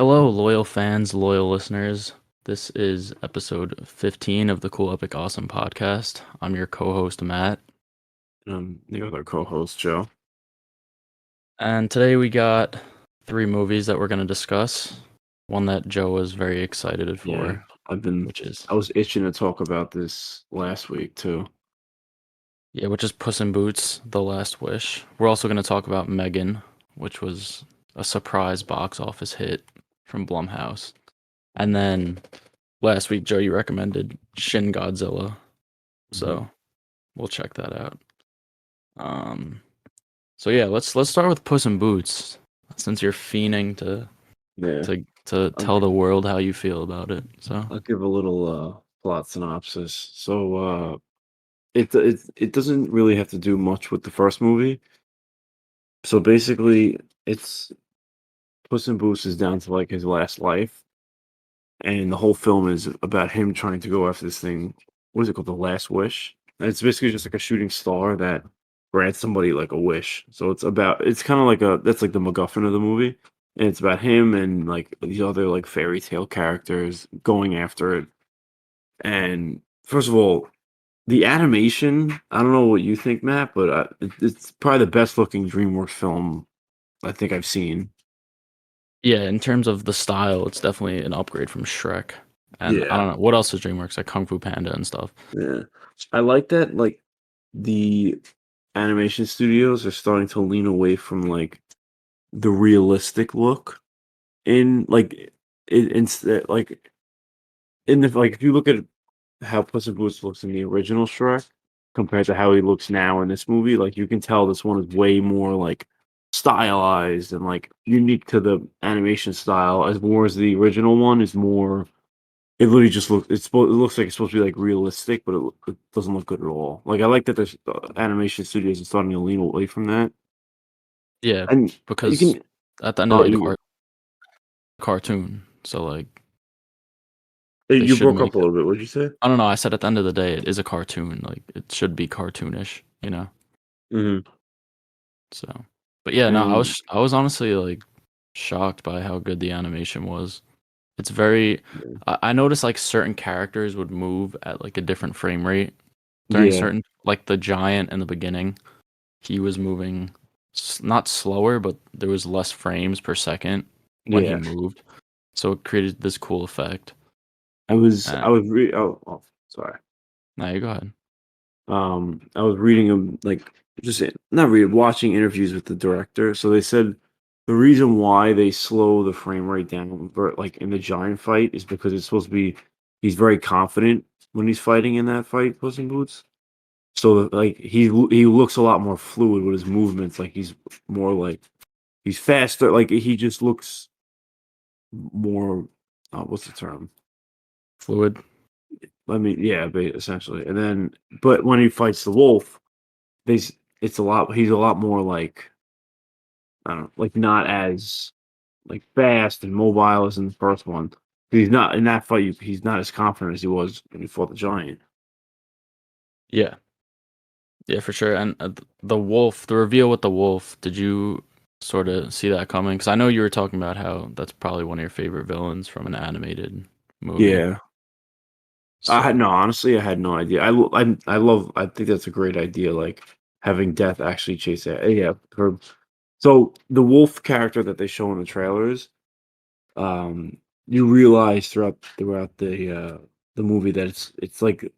Hello, loyal fans, loyal listeners. This is episode 15 of the Cool Epic Awesome podcast. I'm your co host, Matt. The other co-host, Joe. And today we got three movies that we're going to discuss. One that Joe was very excited Yeah, for, I've been. which is, I was itching to talk about this last week too. which is Puss in Boots, The Last Wish. We're also going to talk about M3GAN, which was a surprise box office hit from Blumhouse. And then last week, Joe, you recommended Shin Godzilla. So we'll check that out. Um, so yeah, let's start with Puss in Boots, since you're fiending Yeah, to I'll, tell the world how you feel about it. So I'll give a little plot synopsis. So it doesn't really have to do much with the first movie. So basically, it's Puss in Boots is down to like his last life, and the whole film is about him trying to go after this thing. What is it called? The Last Wish. And it's basically just like a shooting star that grants somebody like a wish. So it's kind of like that's like the MacGuffin of the movie, and it's about him and like these other like fairy tale characters going after it. And first of all, the animation. I don't know what you think, Matt, but it's probably the best looking DreamWorks film I think I've seen. yeah, in terms of the style, it's definitely an upgrade from Shrek. And I Yeah. don't know what else is DreamWorks, like Kung Fu Panda and stuff. Yeah. I like that like the animation studios are starting to lean away from like the realistic look in like instead like in the like if you look at how Puss in Boots looks in the original Shrek compared to how he looks now in this movie, like you can tell this one is way more like stylized and like unique to the animation style as more as the original one is more. It literally just looks. It looks like it's supposed to be like realistic, but it doesn't look good at all. Like I like that there's animation studios are starting to lean away from that, Yeah, and you because can. at the end of Oh, the day, you cartoon. So like they you should broke make up a it. little bit. What'd you say? I don't know. I said at the end of the day, it is a cartoon. Like it should be cartoonish, you know. Hmm. So, but yeah, no, And I was honestly like shocked by how good the animation was. It's very. I noticed like certain characters would move at like a different frame rate during yeah, certain, like the giant in the beginning. He was moving not slower, but there was less frames per second when he yeah. moved, so it created this cool effect. I And was sorry. now you go ahead. I was reading them like just not reading, watching interviews with the director. So they said the reason why they slow the frame rate down, like in the giant fight, is because it's supposed to be he's very confident when he's fighting in that fight, Puss in Boots. So like he looks a lot more fluid with his movements. Like he's more like he's faster. Like he just looks more. What's the term? Fluid. I mean, yeah, essentially. And then, but when he fights the wolf, There's it's a lot he's a lot more like, I don't know, like, not as, like, fast and mobile as in the first one. He's not in that fight, he's not as confident as he was when he fought the giant. Yeah, yeah, for sure. And the wolf, the reveal with the wolf. Did you sort of see that coming? Because I know you were talking about how that's probably one of your favorite villains from an animated movie. Yeah. So I had no idea. I think that's a great idea, like, having Death actually chase it. Yeah, so the wolf character that they show in the trailers, um, you realize throughout the movie that it's like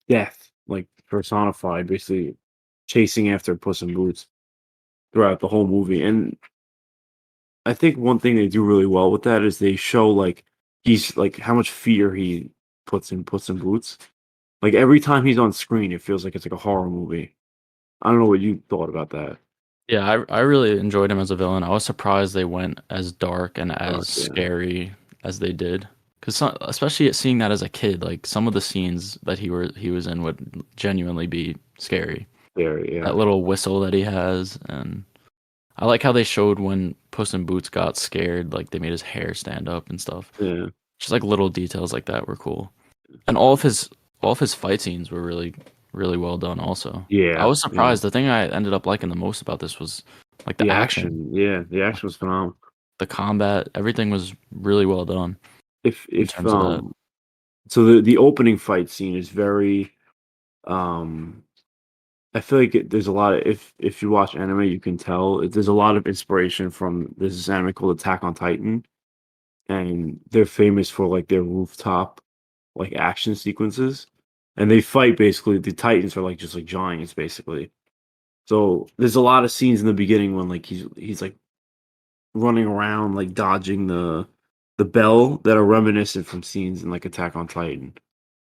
death, like personified, basically chasing after Puss in Boots throughout the whole movie. And I think one thing they do really well with that is they show like he's like how much fear he puts in Puss in Boots. Like every time he's on screen, it feels like it's like a horror movie. I don't know what you thought about that. yeah, I really enjoyed him as a villain. I was surprised they went as dark and as Dark, yeah, scary as they did. Because especially seeing that as a kid, like some of the scenes that he was in would genuinely be scary. scary, That yeah, little whistle that he has, and I like how they showed when Puss in Boots got scared, like they made his hair stand up and stuff. yeah, Just like little details like that were cool. And all of his fight scenes were really well done also. I yeah, was yeah. surprised. The thing I ended up liking the most about this was like the The action. action, yeah, the action was phenomenal. the combat, everything was really well done in if terms of that. so the opening fight scene is very um I feel like there's a lot of if you watch anime, you can tell there's a lot of inspiration from this anime called Attack on Titan, and they're famous for like their rooftop like action sequences, and they fight basically. The Titans are like just like giants basically. So there's a lot of scenes in the beginning when like he's like running around like dodging the bell that are reminiscent from scenes in like Attack on Titan,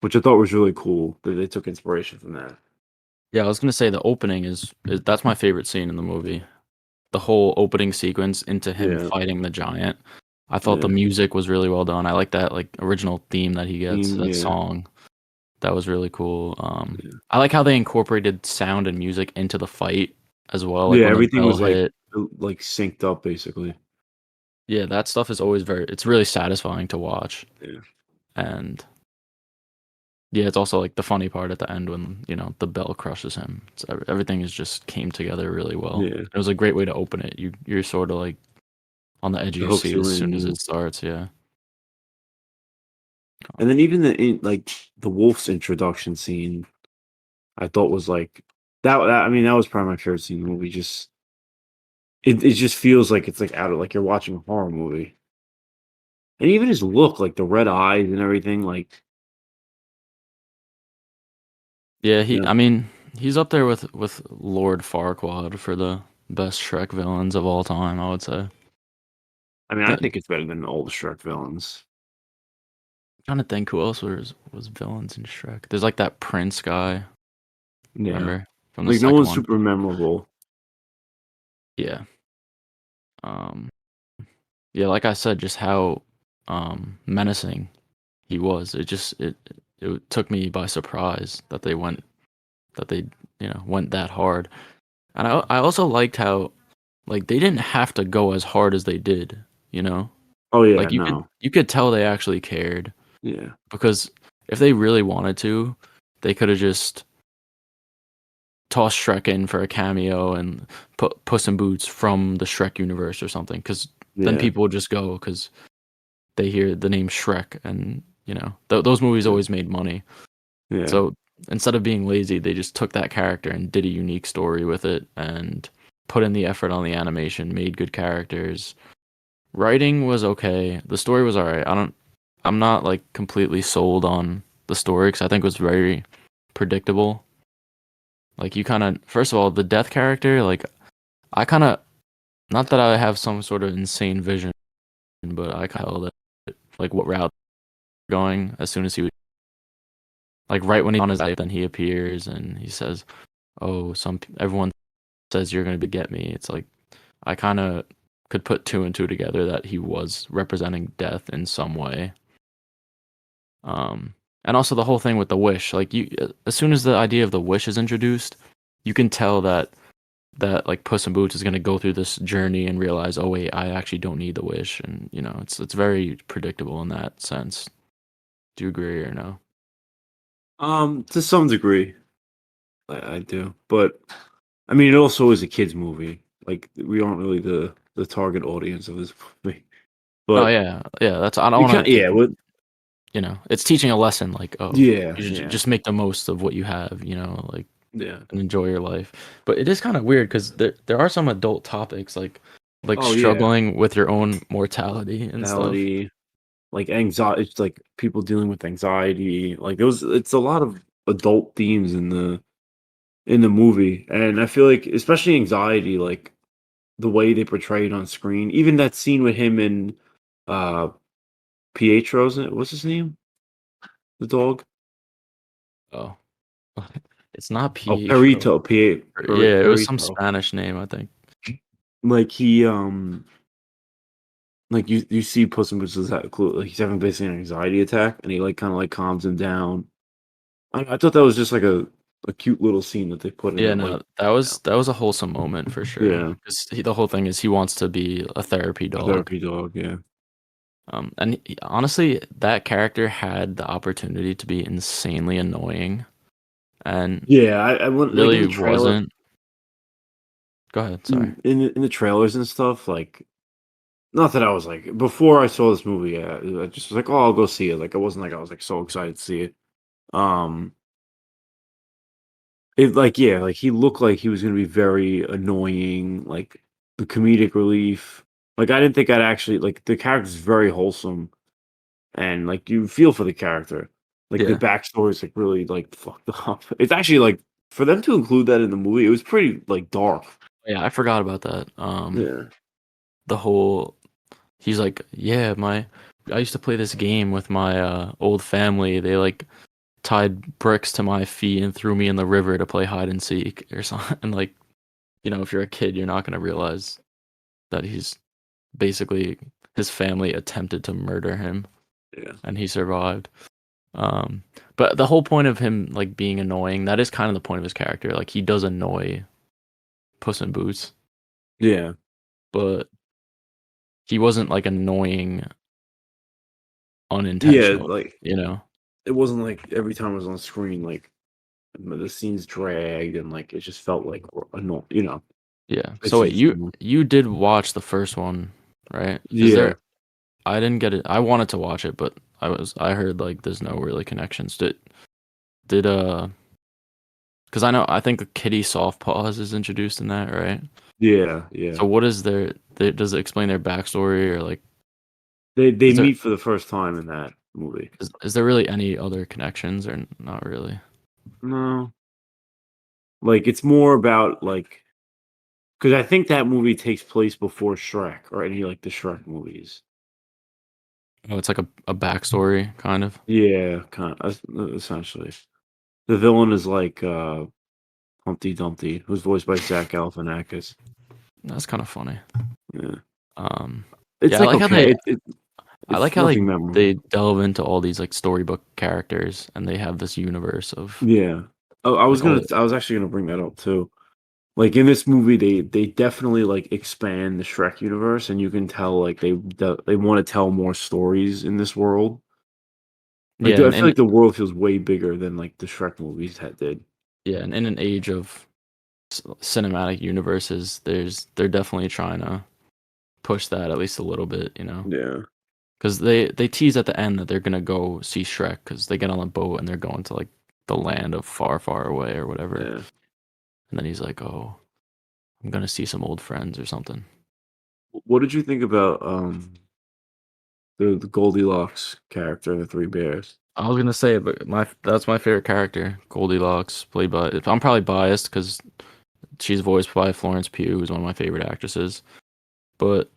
which I thought was really cool that they took inspiration from that. Yeah, I was gonna say the opening is that's my favorite scene in the movie. The whole opening sequence into him Yeah, fighting the giant. I thought the yeah, music was really well done. I like that like original theme that he gets, that yeah, song. That was really cool. yeah. I like how they incorporated sound and music into the fight as well, like Yeah, when the everything bell was hit. like synced up basically. Yeah, that stuff is always it's really satisfying to watch. Yeah, And yeah, it's also like the funny part at the end when, the bell crushes him. Everything is just came together really well. yeah. It was a great way to open it. You're sort of like on the edge of It your hooks seat you as in, soon as yeah. it starts, yeah. And then even like the wolf's introduction scene, I thought was like I mean, that was probably my favorite scene in the movie. Just it just feels like it's like out of like you're watching a horror movie. And even his look, like the red eyes and everything, like Yeah, you know, I mean, he's up there with Lord Farquaad for the best Shrek villains of all time, I would say. I mean, I Th- think it's better than all the Shrek villains. Trying to think who else was villains in Shrek. There's like that Prince guy, Yeah. remember? From the Like no second one's one. super memorable. Yeah. Um yeah, like I said, just how menacing he was. It took me by surprise that they went that hard. And I also liked how like they didn't have to go as hard as they did, you know? Oh yeah, Like no. you could tell they actually cared Yeah. because if they really wanted to, they could have just tossed Shrek in for a cameo and put Puss in Boots from the Shrek universe or something. Because then Yeah. people would just go because they hear the name Shrek, and those movies Yeah. always made money. Yeah. So instead of being lazy, they just took that character and did a unique story with it and put in the effort on the animation, made good characters. Writing was okay. The story was alright. I'm not like completely sold on the story because I think it was very predictable. Like you kind of, first of all, the death character, like I kind of, not that I have some sort of insane vision, but I kind of held it, like what route they're going as soon as he, like right when he's on his life, then he appears and he says, "Oh, everyone says you're gonna be get me." It's like I kind of could put two and two together that he was representing death in some way. Um, and also the whole thing with the wish, like as soon as the idea of the wish is introduced, you can tell that like Puss in Boots is gonna go through this journey and realize, oh wait, I actually don't need the wish, and it's very predictable in that sense. Do you agree or no? To some degree, I do. But I mean, it also is a kids movie. Like we aren't really the target audience of this movie. Oh But yeah, yeah. That's I don't you can want to. yeah, what It's teaching a lesson. Like, oh, yeah, you should yeah. just make the most of what you have. Like Yeah. and enjoy your life. But it is kind of weird because there are some adult topics like Oh yeah. struggling with your own mortality and stuff. Mentality, like anxiety, it's like people dealing with anxiety. Like it's a lot of adult themes in the movie. And I feel like especially anxiety, like the way they portray it on screen. Even that scene with him and uh Pietro's what's his name? The dog? Oh, it's not Oh, Pietro. Yeah, it was some Perito. Spanish name, I think. Like he like you see Puss in Boots is that clue like he's having basically an anxiety attack and he like kind of like calms him down. I thought that was just like a cute little scene that they put in Yeah, it like no, that was a wholesome moment for sure. yeah, 'Cause the whole thing is he wants to be a therapy a dog. therapy dog, yeah. And honestly, that character had the opportunity to be insanely annoying, and Yeah, I went like in really the trailer, wasn't. Go ahead, sorry. in the trailers and stuff, like not that I was like before I saw this movie. I just was like, oh, I'll go see it. Like, it wasn't like I was like so excited to see it. Um, it like yeah, like he looked like he was gonna be very annoying. Like the comedic relief. Like I didn't think I'd actually like the character's very wholesome and like you feel for the character. Like the Yeah. backstory is like really like fucked up. It's actually like for them to include that in the movie, it was pretty like dark. Yeah, I forgot about that. Yeah. The whole he's like, yeah, my I used to play this game with my old family. They like tied bricks to my feet and threw me in the river to play hide and seek or something. And like, if you're a kid, you're not gonna realize that he's basically his family attempted to murder him Yeah. and he survived. Um, but the whole point of him like being annoying, that is kind of the point of his character. Like he does annoy Puss in Boots, Yeah. but he wasn't like annoying Yeah, unintentionally, like you know? it wasn't like every time it was on screen, like the scenes dragged and like it just felt like annoying, Yeah. it's So wait, just you did watch the first one, right? Is yeah, there I didn't get it. I wanted to watch it, but I heard like there's no really connections. Did because I think the Kitty Softpaws is introduced in that, right? yeah, yeah. So what is does it explain their backstory or like They is there meet for the first time in that movie. is there really any other connections or not really? No, like it's more about like because I think that movie takes place before Shrek or any like the Shrek movies. Oh, it's like a backstory kind of. Yeah, kind of essentially. The villain is like Humpty Dumpty, who's voiced by Zach Galifianakis. That's kind of funny. Yeah, Um, it's yeah, I like like how okay, I like it's how nothing memorable. they delve into all these like storybook characters and they have this universe of Yeah. Oh, like all I was actually gonna bring that up too. Like in this movie, they definitely like expand the Shrek universe, and you can tell like they want to tell more stories in this world. Like yeah, I feel like the world feels way bigger than like the Shrek movies had did. yeah, and in an age of cinematic universes, they're definitely trying to push that at least a little bit, Yeah, because they tease at the end that they're gonna go see Shrek because they get on a boat and they're going to like the land of far, far away or whatever, yeah. and then he's like, "Oh, I'm gonna see some old friends or something." What did you think about the Goldilocks character in the Three Bears? I was gonna say, but that's my favorite character, Goldilocks, played by. I'm probably biased because she's voiced by Florence Pugh, who's one of my favorite actresses. But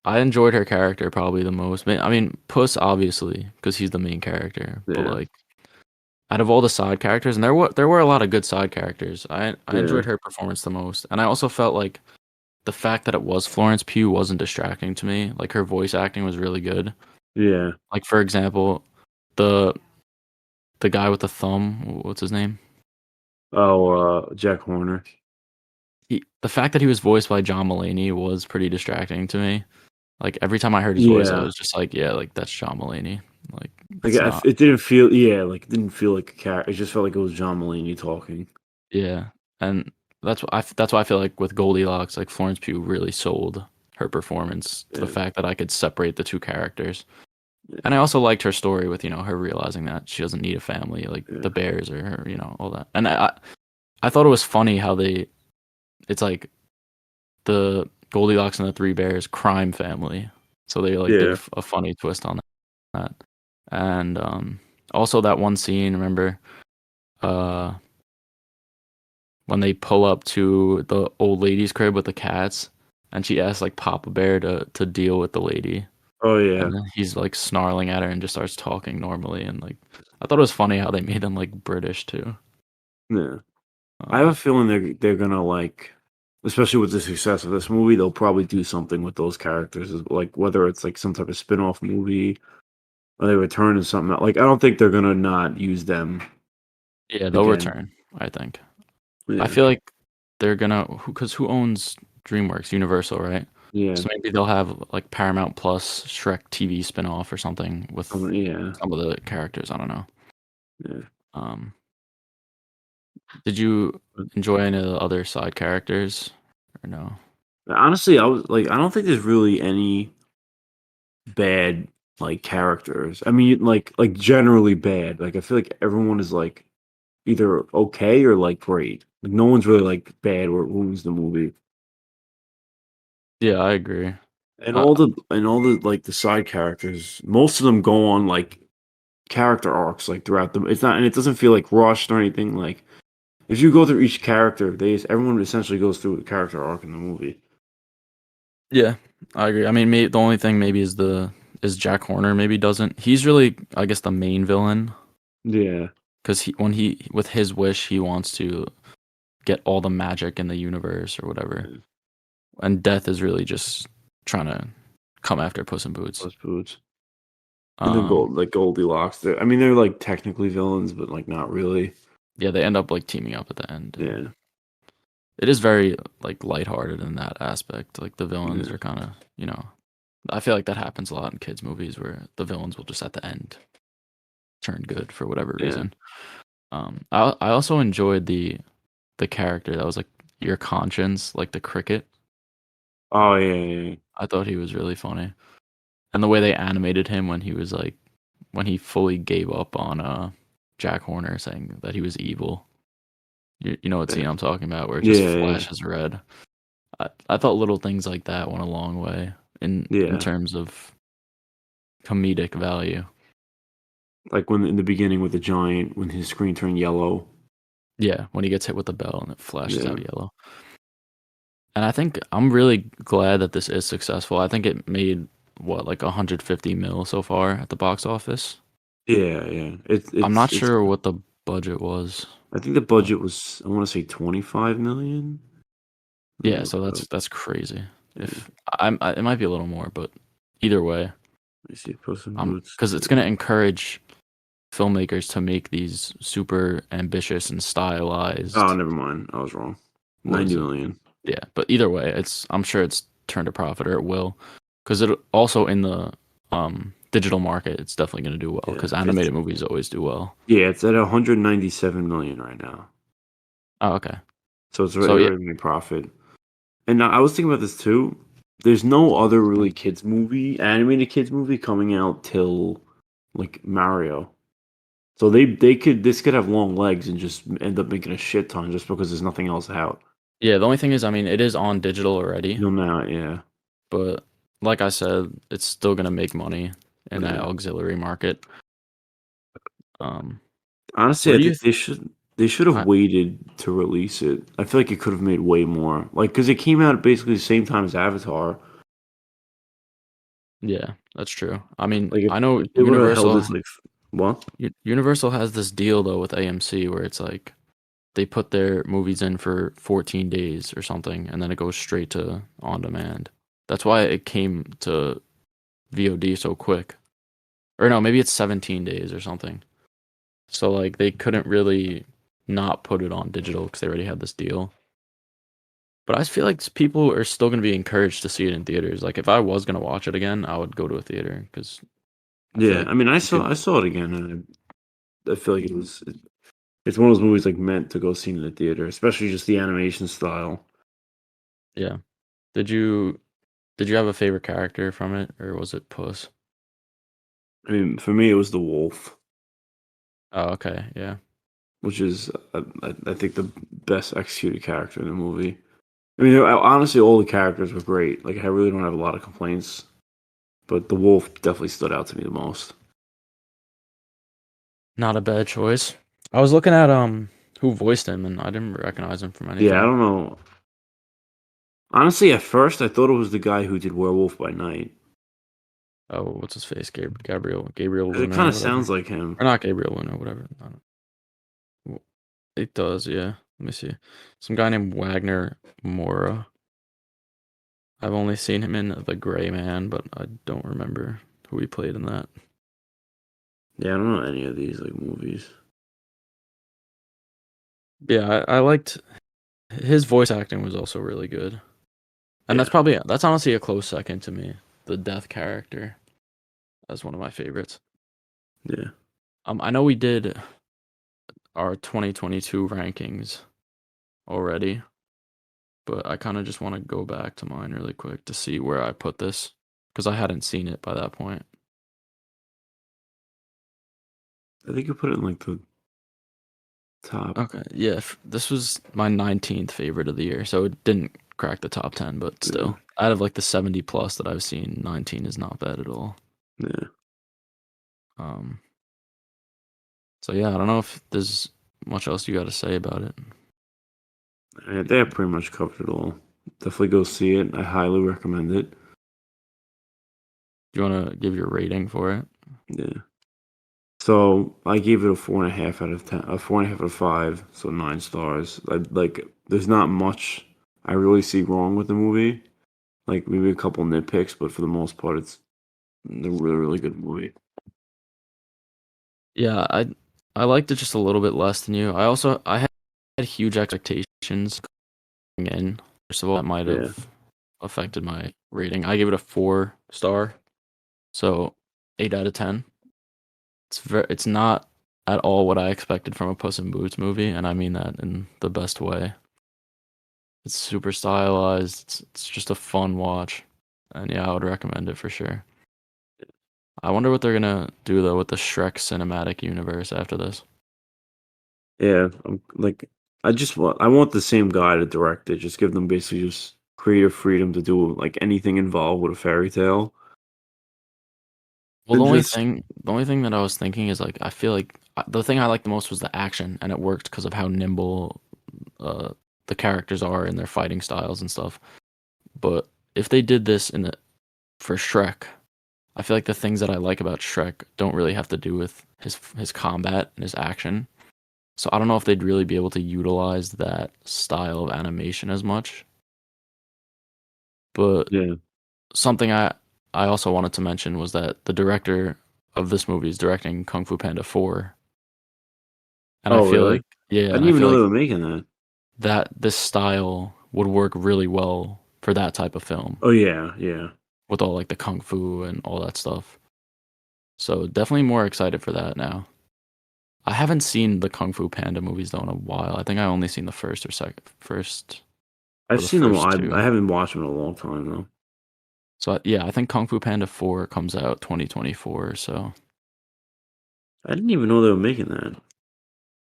I enjoyed her character probably the most. I mean, Puss obviously because he's the main character. But Yeah, like, out of all the side characters, and there were a lot of good side characters. I yeah, enjoyed her performance the most, and I also felt like the fact that it was Florence Pugh wasn't distracting to me. Like her voice acting was really good. yeah. Like for example, the the guy with the thumb, what's his name? Oh, Jack Horner. The fact that he was voiced by John Mulaney was pretty distracting to me. Like every time I heard his voice, I Yeah, was just like, yeah, like that's John Mulaney. Like like it's not. it didn't feel yeah, like it didn't feel like a character. It just felt like it was John Mulaney talking. Yeah, and that's why I feel like with Goldilocks, like Florence Pugh really sold her performance to the Yeah, fact that I could separate the two characters. yeah, And I also liked her story with, her realizing that she doesn't need a family, like yeah, the bears or her, all that. And I thought it was funny how it's like the Goldilocks and the Three Bears crime family. So they like did yeah. a funny twist on that. And also that one scene, remember, uh when they pull up to the old lady's crib with the cats and she asks like Papa Bear to deal with the lady Oh yeah, and then he's like snarling at her and just starts talking normally and like I thought it was funny how they made him like British too. yeah. I have a Um feeling they're gonna like, especially with the success of this movie, they'll probably do something with those characters, like whether it's like some type of spin-off movie or they return to something else. Like I don't think they're gonna not use them yeah, they'll again. return, I think. I Yeah, feel like they're gonna because who owns DreamWorks? Universal, right? yeah, So maybe they'll have like Paramount Plus Shrek TV spin-off or something with yeah, some of the characters. I don't know. yeah. Um, did you But enjoy any of the other side characters or no? Honestly, I was like, I don't think there's really any bad like characters. I mean, like generally bad. Like I feel like everyone is like either okay or like great. Like no one's really like bad or ruins the movie. Yeah, I agree. And Uh, all the like the side characters, most of them go on like character arcs like throughout the. It's not, and it doesn't feel like rushed or anything. Like if you go through each character, everyone essentially goes through a character arc in the movie. yeah, I agree. I mean, the only thing maybe is Jack Horner maybe doesn't. He's really, I guess, the main villain Yeah, because when he with his wish he wants to get all the magic in the universe or whatever, yeah. and Death is really just trying to come after Puss in Boots. Those boots. And then Um, Goldilocks. I mean, they're like technically villains, but like not really. yeah, they end up like teaming up at the end, and Yeah, it is very like lighthearted in that aspect. Like the villains yeah, are kind of, I feel like that happens a lot in kids movies where the villains will just at the end turn good for whatever yeah. reason. I also enjoyed the character that was like your conscience, like the cricket. Oh yeah, yeah, yeah. I thought he was really funny, and the way they animated him when he was like when he fully gave up on Jack Horner, saying that he was evil. You know what scene I'm talking about, where it just Yeah, yeah, flashes red. I thought little things like that went a long way in yeah. terms of comedic value. Like when in the beginning with the giant, when his screen turned yellow. Yeah, when he gets hit with the bell and it flashes Yeah, out yellow. And I think I'm really glad that this is successful. I think it made what like 150 mil so far at the box office. yeah, yeah. I'm not It's. sure what the budget was. I think the Uh, budget was, I want to say 25 million. Let me yeah, look so it up. that's crazy. Yeah. If it might be a little more, but either way, Let me see. Puss in Boots because it's going to 2. encourage filmmakers to make these super ambitious and Oh, stylized. never mind. I was wrong. What was 90 it? million. Yeah, but either way, I'm sure it's turned a profit or it will, because it also in the digital market, it's definitely going to do well Yeah. because animated movies always do well. It's at 197 million right now. Oh, okay. So it's So yeah, already made profit. And I was thinking about this too. There's no other really animated kids movie coming out till like Mario. So this could have long legs and just end up making a shit ton just because there's nothing else out. yeah. The only thing is, I mean, it is on digital already, No, now, yeah, but like I said, it's still going to make money in that yeah. auxiliary market. Um, Honestly, where I do you? think they should have I, waited to release it. I feel like it could have made way more. Like because it came out basically the same time as Avatar. yeah, that's true. I mean, Like I know if they would have held this like what? Universal has this deal though with AMC where it's like they put their movies in for 14 days or something, and then it goes straight to on demand. That's why it came to VOD so quick. Or no, maybe it's 17 days or something. So like they couldn't really not put it on digital because they already had this deal. But I feel like people are still going to be encouraged to see it in theaters. Like if I was going to watch it again, I would go to a theater because I feel Yeah, like I mean, I you saw could. I saw it again, and I feel like it's one of those movies like meant to go see in the theater, especially just the animation style. Yeah. Did you did you have a favorite character from it, or was it Puss? I mean, for me, it was the wolf, Oh, okay, yeah. which is I think the best executed character in the movie. I mean, honestly, all the characters were great. Like, I really don't have a lot of complaints, but the wolf definitely stood out to me the most. Not a bad choice. I was looking at who voiced him and I didn't recognize him from Yeah, I anything. don't know. Honestly, at first, I thought it was the guy who did Werewolf by Night Oh, what's his face? Gabriel because it Luna kind or of whatever. sounds like him. Or not Gabriel Luna, whatever. I don't know. It does, yeah. Let me see. Some guy named Wagner Mora. I've only seen him in The Gray Man, but I don't remember who he played in that. Yeah, I don't know any of these like movies. Yeah, I liked his voice acting was also really good. And Yeah, that's honestly a close second to me. The death character. That's one of my favorites. yeah. I know we did our 2022 rankings already. but I kind of just want to go back to mine really quick to see where I put this because I hadn't seen it by that point. I think you put it in like the top. Okay, yeah, this was my 19th favorite of the year, so it didn't crack the top 10, but Yeah, still, out of like the 70 plus that I've seen, 19 is not bad at all. yeah. Um, so yeah, I don't know if there's much else you got to say about it. They have pretty much covered it all. Definitely go see it. I highly recommend it. Do you want to give your rating for it? Yeah. So I gave it a 4.5 out of 10, a 4.5 out of 5, so 9 stars. Like, there's not much I really see wrong with the movie. Like maybe a couple nitpicks, but for the most part, it's a really, really good movie. Yeah, I liked it just a little bit less than you. I had huge expectations going in. First of all, that might Yeah, have affected my rating. I gave it a 4 star, so 8 out of 10. It's not at all what I expected from a Puss in Boots movie, and I mean that in the best way. It's super stylized. It's just a fun watch, and yeah, I would recommend it for sure. I wonder what they're gonna do though with the Shrek cinematic universe after this. yeah. I want the same guy to direct it. Just give them basically just creative freedom to do like anything involved with a fairy tale. Well, And just the only thing that I was thinking is like I feel like the thing I liked the most was the action, and it worked because of how nimble uh, the characters are in their fighting styles and stuff. But if they did this for Shrek, I feel like the things that I like about Shrek don't really have to do with his combat and his action. So I don't know if they'd really be able to utilize that style of animation as much. But yeah. something I also wanted to mention was that the director of this movie is directing Kung Fu Panda 4, and I Oh, feel really? like yeah, I and didn't I even feel know they like were making that. that this style would work really well for that type of film Oh yeah, yeah. with all like the kung fu and all that stuff. So definitely more excited for that now. I haven't seen the Kung Fu Panda movies though in a while. I think I only seen the first or I've the seen them. first I two. haven't watched them in a long time though. So yeah, I think Kung Fu Panda 4 comes out 2024. So I didn't even know they were making that.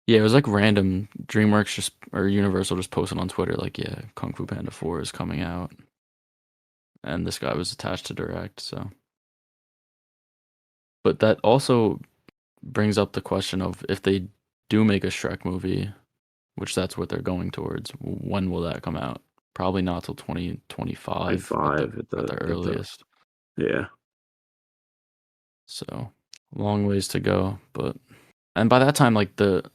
yeah, it was like random. DreamWorks just or Universal just posted on Twitter like, yeah, Kung Fu Panda 4 is coming out, and this guy was attached to direct. So, but that also brings up the question of if they do make a Shrek movie, which that's what they're going towards. When will that come out? Probably not till 2025 at the 25 at the earliest. yeah. So long ways to go, but and by that time, like the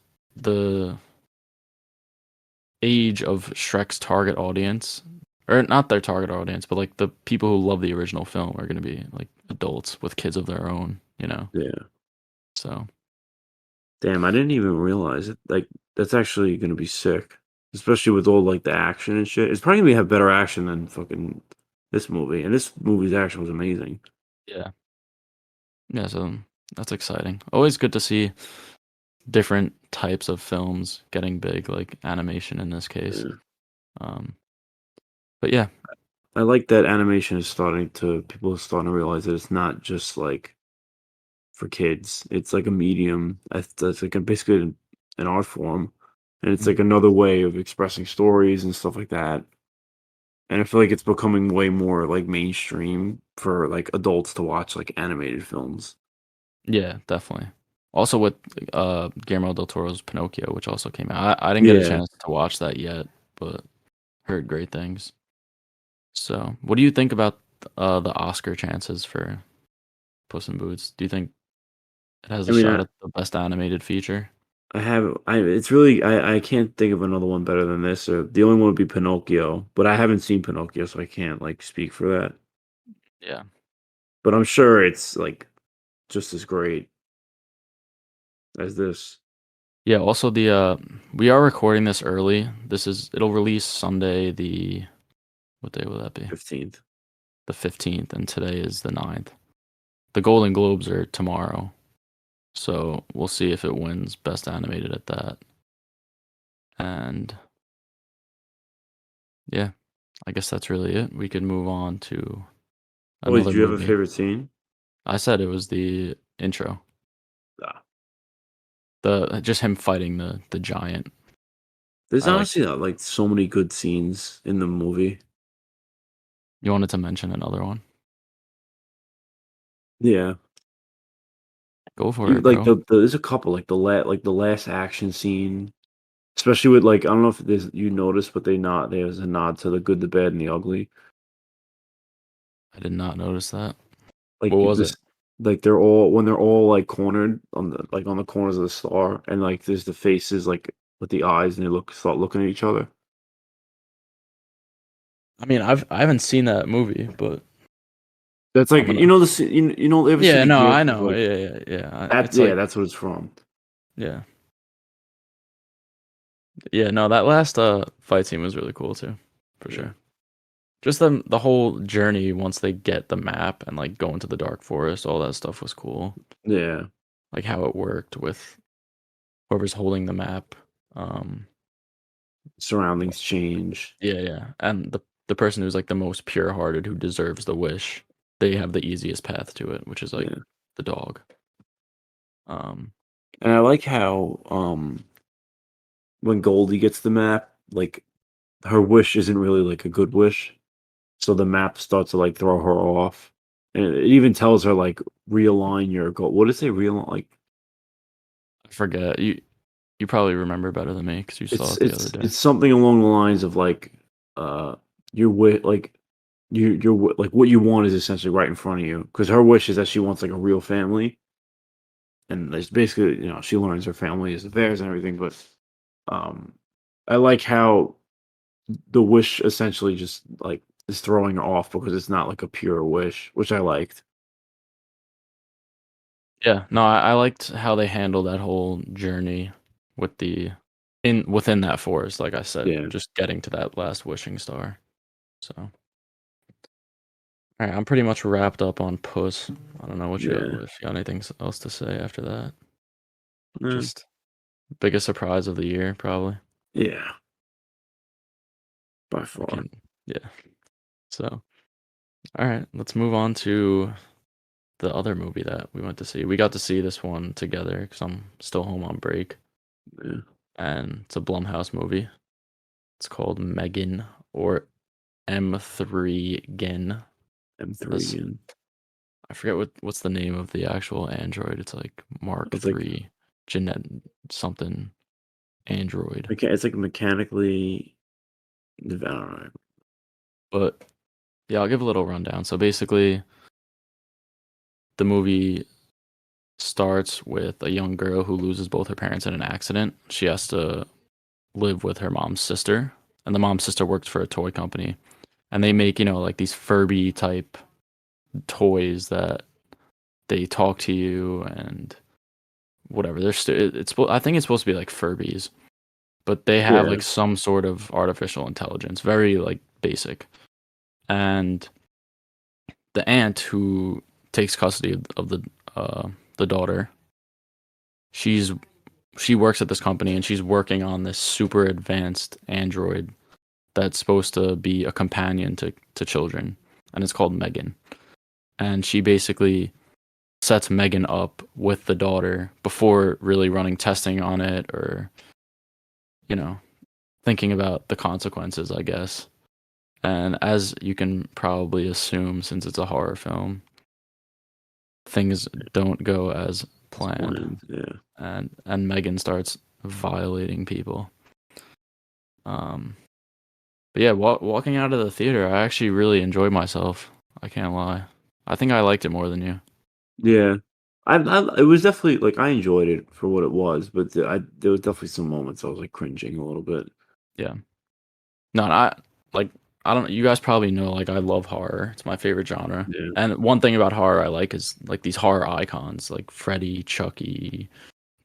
age of Shrek's target audience, or not their target audience, but like the people who love the original film are gonna be like adults with kids of their own, you know. Yeah. So Damn, I didn't even realize it. Like that's actually gonna be sick. Especially with all like the action and shit. It's probably gonna have better action than fucking this movie. And this movie's action was amazing. yeah, yeah. So that's exciting. Always good to see different types of films getting big, like animation in this case. Yeah. Um, but yeah, I like that animation is starting to people are starting to realize that it's not just like for kids. It's like a medium. That's like basically an art form. And it's mm, like another way of expressing stories and stuff like that. And I feel like it's becoming way more like mainstream for like adults to watch like animated films. yeah, definitely. Also with Guillermo del Toro's Pinocchio, which also came out. I didn't get a Yeah. chance to watch that yet, but heard great things. So, what do you think about the Oscar chances for Puss in Boots? Do you think it has I a mean, shot at the best animated feature? it's really, I can't think of another one better than this. Or the only one would be Pinocchio, but I haven't seen Pinocchio, so I can't like speak for that. Yeah. But I'm sure it's like just as great as this Yeah, also the we are recording this early. It'll release Sunday the what day will that be? 15th. The 15th, and today is the 9th. The Golden Globes are tomorrow. So, we'll see if it wins best animated at that. And Yeah, I guess that's really it. We could move on to Oh, wait, another do you have a movie. favorite scene? I said it was the intro. Ah. The just him fighting the giant. There's I like. honestly, like, so many good scenes in the movie. You wanted to mention another one? Yeah. Go for You it, like, bro. there's a couple, like, the last action scene, especially with, like, I don't know if there's you noticed, but there's a nod to The Good, the Bad, and the Ugly. I did not notice that. What Like, was it? this like, they're all when they're all, like, cornered on the corners of the star, and, like, there's the faces, like, with the eyes, and they start looking at each other. I mean, I haven't seen that movie, but That's I'm like, gonna. ever see Yeah, the no, gif I of, know. like Yeah, yeah, yeah. that It's yeah, like, that's what it's from. yeah, yeah. No, that last fight scene was really cool too, for Yeah. sure. Just the whole journey once they get the map and like go into the dark forest, all that stuff was cool. Yeah. Like how it worked with whoever's holding the map. Um, Surroundings change. yeah, yeah, and the person who's like the most pure-hearted, who deserves the wish, they have the easiest path to it, which is like Yeah. the dog. Um, And I like how, when Goldie gets the map, like, her wish isn't really, like, a good wish, so the map starts to, like, throw her off, and it even tells her, like, "Realign your goal." What does it say? Realign, like, I forget. You probably remember better than me because you saw it's it the other it's day. it's something along the lines of, like, your like, like, what you want is essentially right in front of you. Because her wish is that she wants, like, a real family, and there's basically, she learns her family is theirs and everything, but, um, I like how the wish essentially just, like, is throwing her off because it's not, like, a pure wish, which I liked. Yeah, no, I liked how they handled that whole journey with the in within that forest, like I said, Yeah, just getting to that last wishing star. So, all right, I'm pretty much wrapped up on Puss. I don't know what you yeah, if you got anything else to say after that. eh, Just biggest surprise of the year, probably. yeah, by I far. can't. Yeah. So, all right, let's move on to the other movie that we went to see. We got to see this one together because I'm still home on break, Yeah, and it's a Blumhouse movie. It's called Megan or M3GAN. M3 This again. I forget what's the name of the actual android. It's like Mark It's like III Genet something android. it's like mechanically I don't know. But yeah, I'll give a little rundown. So basically, the movie starts with a young girl who loses both her parents in an accident. She has to live with her mom's sister, and the mom's sister works for a toy company, and they make, like these Furby type toys that they talk to you and whatever. I think it's supposed to be like Furbies, but they have Yeah, like some sort of artificial intelligence, very like basic. And the aunt who takes custody of the daughter, she's she works at this company and she's working on this super advanced android that's supposed to be a companion to children, and it's called Megan. And she basically sets Megan up with the daughter before really running testing on it, or you know thinking about the consequences, I guess. And as you can probably assume, since it's a horror film, things don't go as it's planned, planned. Yeah, and Megan starts violating people. Um, but yeah, walking out of the theater, I actually really enjoyed myself. I can't lie. I think I liked it more than you. yeah. It was definitely like I enjoyed it for what it was, but there was definitely some moments I was like cringing a little bit. Yeah. No, like I don't. You guys probably know, like I love horror. It's my favorite genre. Yeah, And one thing about horror I like is like these horror icons, like Freddy, Chucky,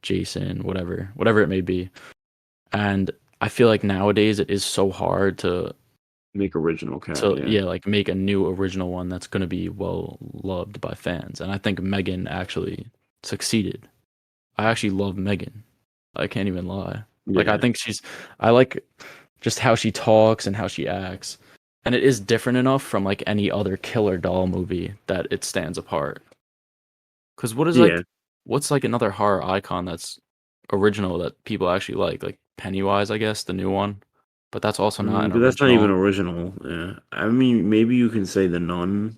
Jason, whatever it may be. And I feel like nowadays it is so hard make original cat. to Yeah, yeah, like make a new original one that's going to be well loved by fans. And I think Megan actually succeeded. I actually love Megan. I can't even lie. Like I yeah, think I like just how she talks and how she acts. And it is different enough from like any other killer doll movie that it stands apart. Cuz Yeah. what's like another horror icon that's original that people actually like? Like Pennywise, I guess, the new one. But that's also not an But that's not even original. original. Yeah. I mean, maybe you can say The Nun.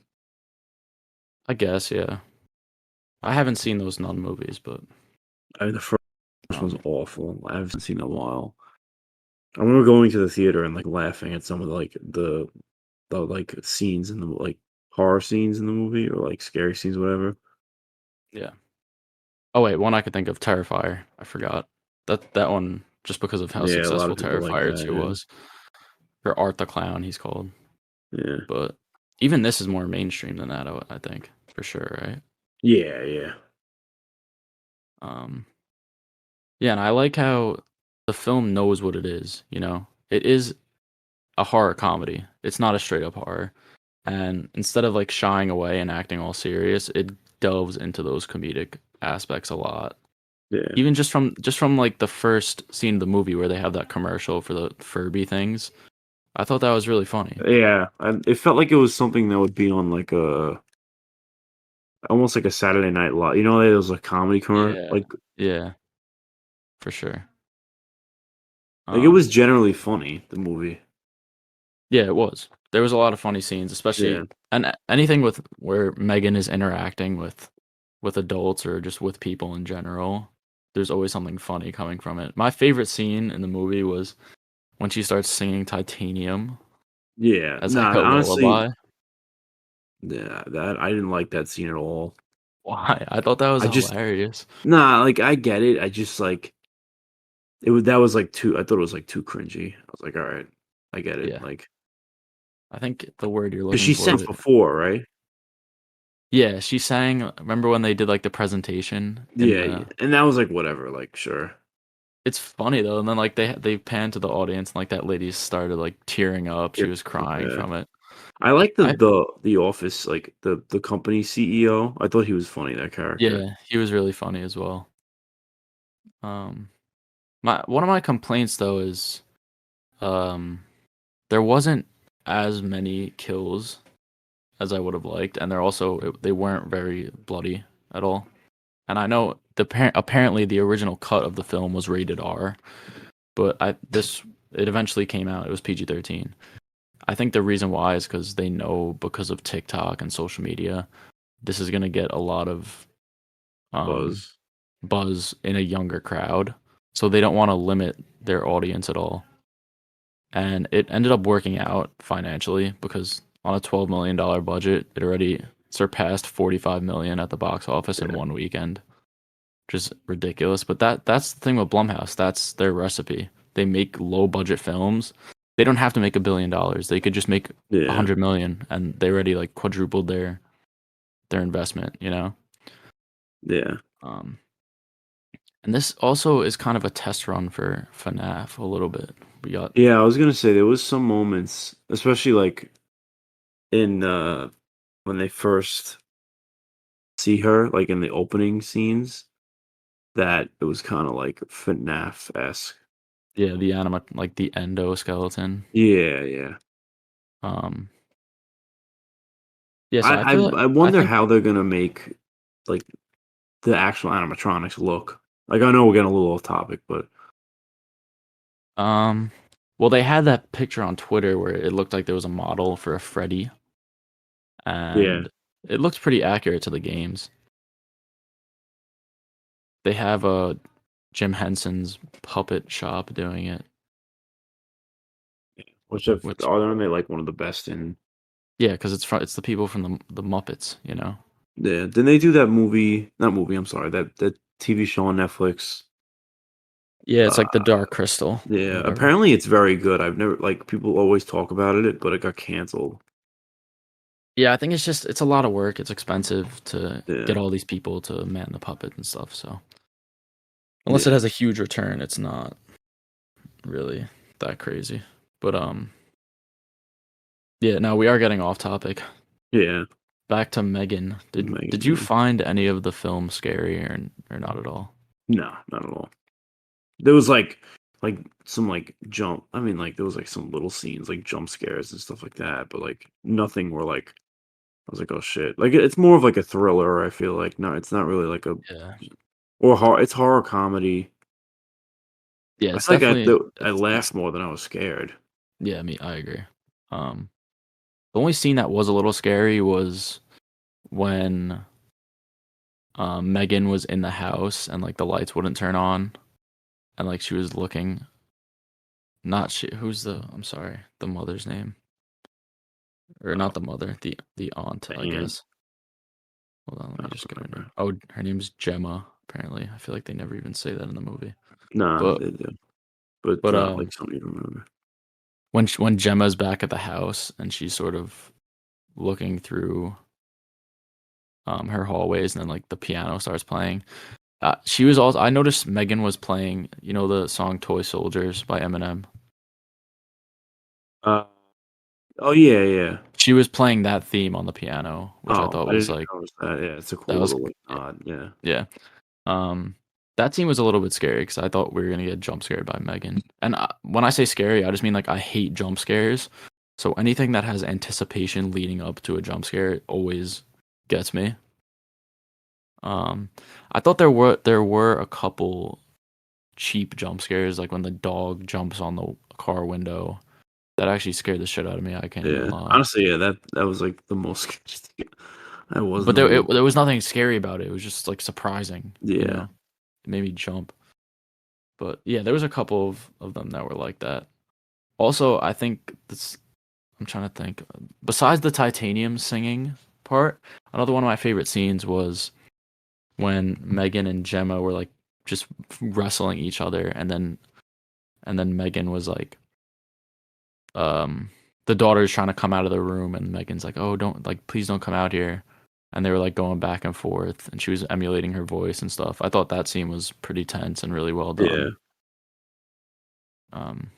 I guess, yeah. I haven't seen those Nun movies, but The first one's um awful. I haven't seen it in a while. I remember going to the theater and like laughing at some of the like scenes in the like horror scenes in the movie or like scary scenes, whatever. yeah. Oh wait, one I could think of, Terrifier. I forgot. That one just because of how Yeah, a lot successful of people like Terrifier 2 that. was. Or Art the Clown, he's called. Yeah. But even this is more mainstream than that, I think, for sure, right? Yeah. Yeah. Um, yeah, and I like how the film knows what it is, you know? It is a horror comedy. It's not a straight up horror. And instead of like shying away and acting all serious, it delves into those comedic aspects a lot. Yeah. Even just from like the first scene of the movie where they have that commercial for the Furby things. I thought that was really funny. Yeah. It felt like it was something that would be on like a almost like a Saturday Night Live. You know, there was a comedy commercial. Yeah. Yeah, for sure. Like it Um was generally funny. The movie. Yeah, it was. There was a lot of funny scenes, Yeah. especially and anything with where Megan is interacting with adults or just with people in general. There's always something funny coming from it. My favorite scene in the movie was when she starts singing Titanium Yeah. as like Nah. a Honestly. lullaby. Yeah. That I didn't like that scene at all. Why? I thought that was I just hilarious. nah. Like I get it. I just like it was that was like too. I thought it was like too cringy. I was like, all right, I get it. Yeah. Like I think the word you're because looking she for sang is before, right? yeah, she sang, remember when they did like the presentation in Yeah, the and that was like whatever. Like sure. it's funny though, and then like they pan to the audience and like that lady started like tearing up. Yeah. She was crying Yeah. from it. I like I the office, like the company CEO. I thought he was funny, that character. Yeah, he was really funny as well. Um, my one of my complaints though is um there wasn't as many kills as I would have liked, and they weren't very bloody at all. And I know apparently the original cut of the film was rated R, but it eventually came out. It was PG-13. I think the reason why is because they know because of TikTok and social media, this is gonna get a lot of um Buzz. buzz in a younger crowd. So they don't want to limit their audience at all. And it ended up working out financially because on a $12 million budget, it already surpassed 45 million at the box office in Yeah. one weekend, which is ridiculous. But that's the thing with Blumhouse. That's their recipe. They make low budget films. They don't have to make $1 billion. They could just make a Yeah. 100 million, and they already like quadrupled their investment. You know. Yeah. Um, And this also is kind of a test run for FNAF a little bit. We got Yeah, I was gonna say there was some moments, especially like in when they first see her, like in the opening scenes, that it was kind of like FNAF esque. yeah, the anima like the endoskeleton. Yeah, yeah. Um yeah, so I feel I I wonder think how they're gonna make like the actual animatronics look. Like I know we're getting a little off topic, but um well they had that picture on Twitter where it looked like there was a model for a Freddy yeah. and it looks pretty accurate to the games. They have a Jim Henson's puppet shop doing it, Which if which aren't they like one of the best in? yeah, because it's the people from the Muppets, you know. Yeah. Didn't they do that movie? Not movie. I'm sorry. That TV show on Netflix. Yeah, it's like the Uh, Dark Crystal or yeah. whatever. Apparently, it's very good. I've never like people always talk about it, but it got canceled. Yeah, I think it's a lot of work. It's expensive to get Yeah. all these people to man the puppet and stuff. So unless it Yeah. has a huge return, it's not really that crazy. But yeah. Now we are getting off topic. Yeah. Back to Megan. Did Megan. you Yeah. find any of the film scary or not at all? No, not at all. There was like like some like jump. I mean, like there was like some little scenes, like jump scares and stuff like that, but like nothing where like I was like, oh shit. Like it's more of like a thriller. I feel like no, it's not really like a Yeah. or horror. It's horror comedy. Yeah, I it's feel like definitely I it's laughed more than I was scared. yeah, I agree. Um, the only scene that was a little scary was when Megan was in the house and like the lights wouldn't turn on and like she was looking not she who's the I'm sorry, the mother's name. Or Oh, not the mother, the aunt, the I aunt. guess. Hold on, let I me don't just get her name. remember. Oh, her name's Gemma, apparently. I feel like they never even say that in the movie. Nah, But they did, but it's but not like something you remember. when Gemma's back at the house and she's sort of looking through her hallways and then like the piano starts playing. She was also I noticed Megan was playing, you know, the song Toy Soldiers by Eminem. Uh, oh yeah, yeah. She was playing that theme on the piano, which I Oh, thought I was didn't even like notice that. Yeah, it's a that cool was little like nod. Yeah, yeah. Um, that scene was a little bit scary because I thought we were gonna get jump scared by Megan. And when I say scary, I just mean like I hate jump scares. So anything that has anticipation leading up to a jump scare always gets me. Um, I thought there were a couple cheap jump scares, like when the dog jumps on the car window. That actually scared the shit out of me. I can't even yeah. lie. Honestly, yeah, that was like the most I was in But the there movie. was nothing scary about it. It was just like surprising, you Yeah, know. It made me jump. But yeah, there was a couple of them that were like that. Also, I think this. I'm trying to think. Besides the titanium singing part, another one of my favorite scenes was when Megan and Gemma were like just wrestling each other, and then Megan was like, um, the daughter's trying to come out of the room, and Megan's like, "Oh, don't like, please don't come out here." And they were like going back and forth, and she was emulating her voice and stuff. I thought that scene was pretty tense and really well yeah. done. Um,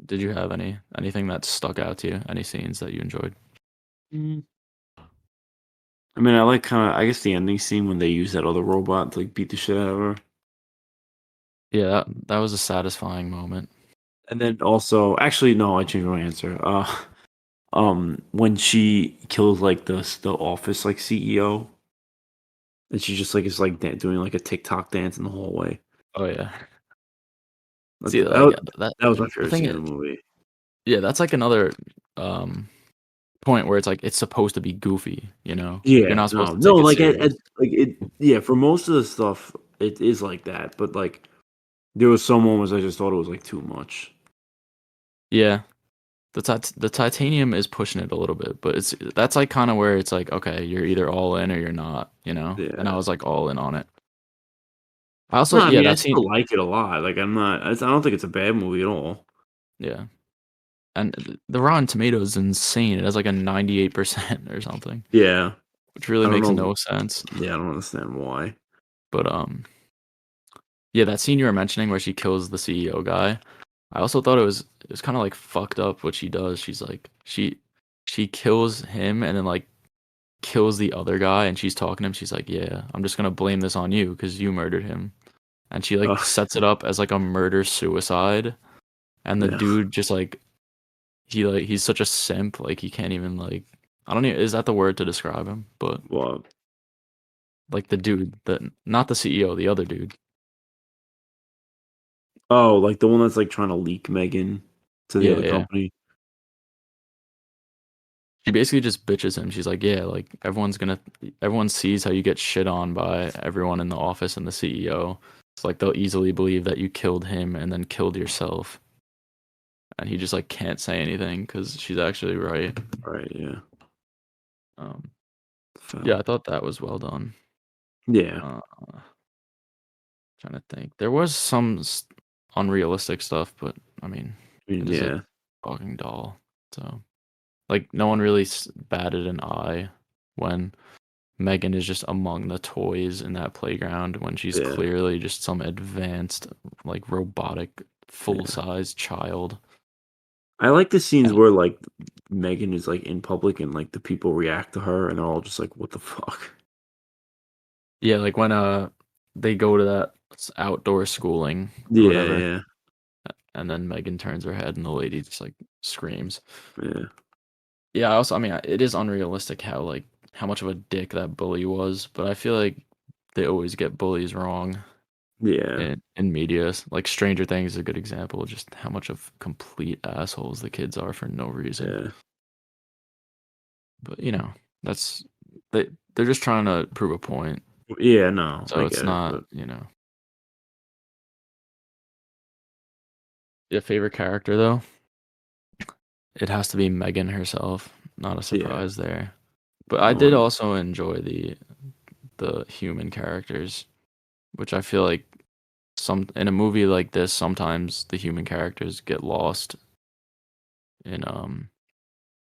did you have anything that stuck out to you? Any scenes that you enjoyed? Mm. I mean, I like kind of. I guess the ending scene when they use that other robot to like beat the shit out of her, Yeah, that was a satisfying moment. and then also, actually, no, I changed my answer. When she kills like the office like CEO, and she just like is like doing like a TikTok dance in the hallway. Oh yeah. That See, that, like that that was my the favorite thing scene in is, the movie. yeah, that's like another um point where it's like it's supposed to be goofy, you know? You're Yeah, not supposed no, to no, take it like serious. like it. Yeah, for most of the stuff, it is like that. But like, there was some moments I just thought it was like too much. Yeah. The titanium is pushing it a little bit, but that's like kind of where it's like, okay, you're either all in or you're not, you know? And I Yeah. was like all in on it. I also No, I yeah, mean I that scene still like it a lot. Like I'm not. I don't think it's a bad movie at all. yeah. And the Rotten Tomatoes is insane. It has like a 98% or something, Yeah, which really I don't makes know. no sense. Yeah, I don't understand why. But yeah, that scene you were mentioning where she kills the CEO guy. I also thought it was kind of like fucked up what she does. She's like she kills him and then like kills the other guy and she's talking to him. She's like, "Yeah, I'm just gonna blame this on you because you murdered him." And she like Uh, sets it up as like a murder suicide. And the yeah. dude just like he's such a simp. Like he can't even like I don't even is that the word to describe him? But Well, like the dude, the not the CEO, the other dude. oh, like the one that's like trying to leak Megan to the Yeah, other yeah. company. She basically just bitches him. She's like, "Yeah, like everyone sees how you get shit on by everyone in the office and the CEO. It's like they'll easily believe that you killed him and then killed yourself." And he just like can't say anything because she's actually right. Right. Yeah. Um, yeah, So I thought that was well done. yeah. Uh, trying to think, there was some unrealistic stuff, but I mean, I mean, it is a yeah. talking doll, so like no one really batted an eye when Megan is just among the toys in that playground when she's Yeah. clearly just some advanced, like robotic, full Yeah. size child. I like the scenes And where like Megan is like in public and like the people react to her and they're all just like, "What the fuck?" yeah, like when they go to that outdoor schooling or Yeah. whatever. Yeah. and then Megan turns her head and the lady just like screams. Yeah. Yeah, I mean, it is unrealistic how much of a dick that bully was, but I feel like they always get bullies wrong Yeah. in media. Like Stranger Things is a good example of just how much of complete assholes the kids are for no reason. Yeah. But that's they're just trying to prove a point. Yeah, no, I So it's get it, not, but your favorite character though. It has to be Megan herself. Not a yeah. surprise there. But I did Um, also enjoy the human characters, which I feel like some in a movie like this, sometimes the human characters get lost in an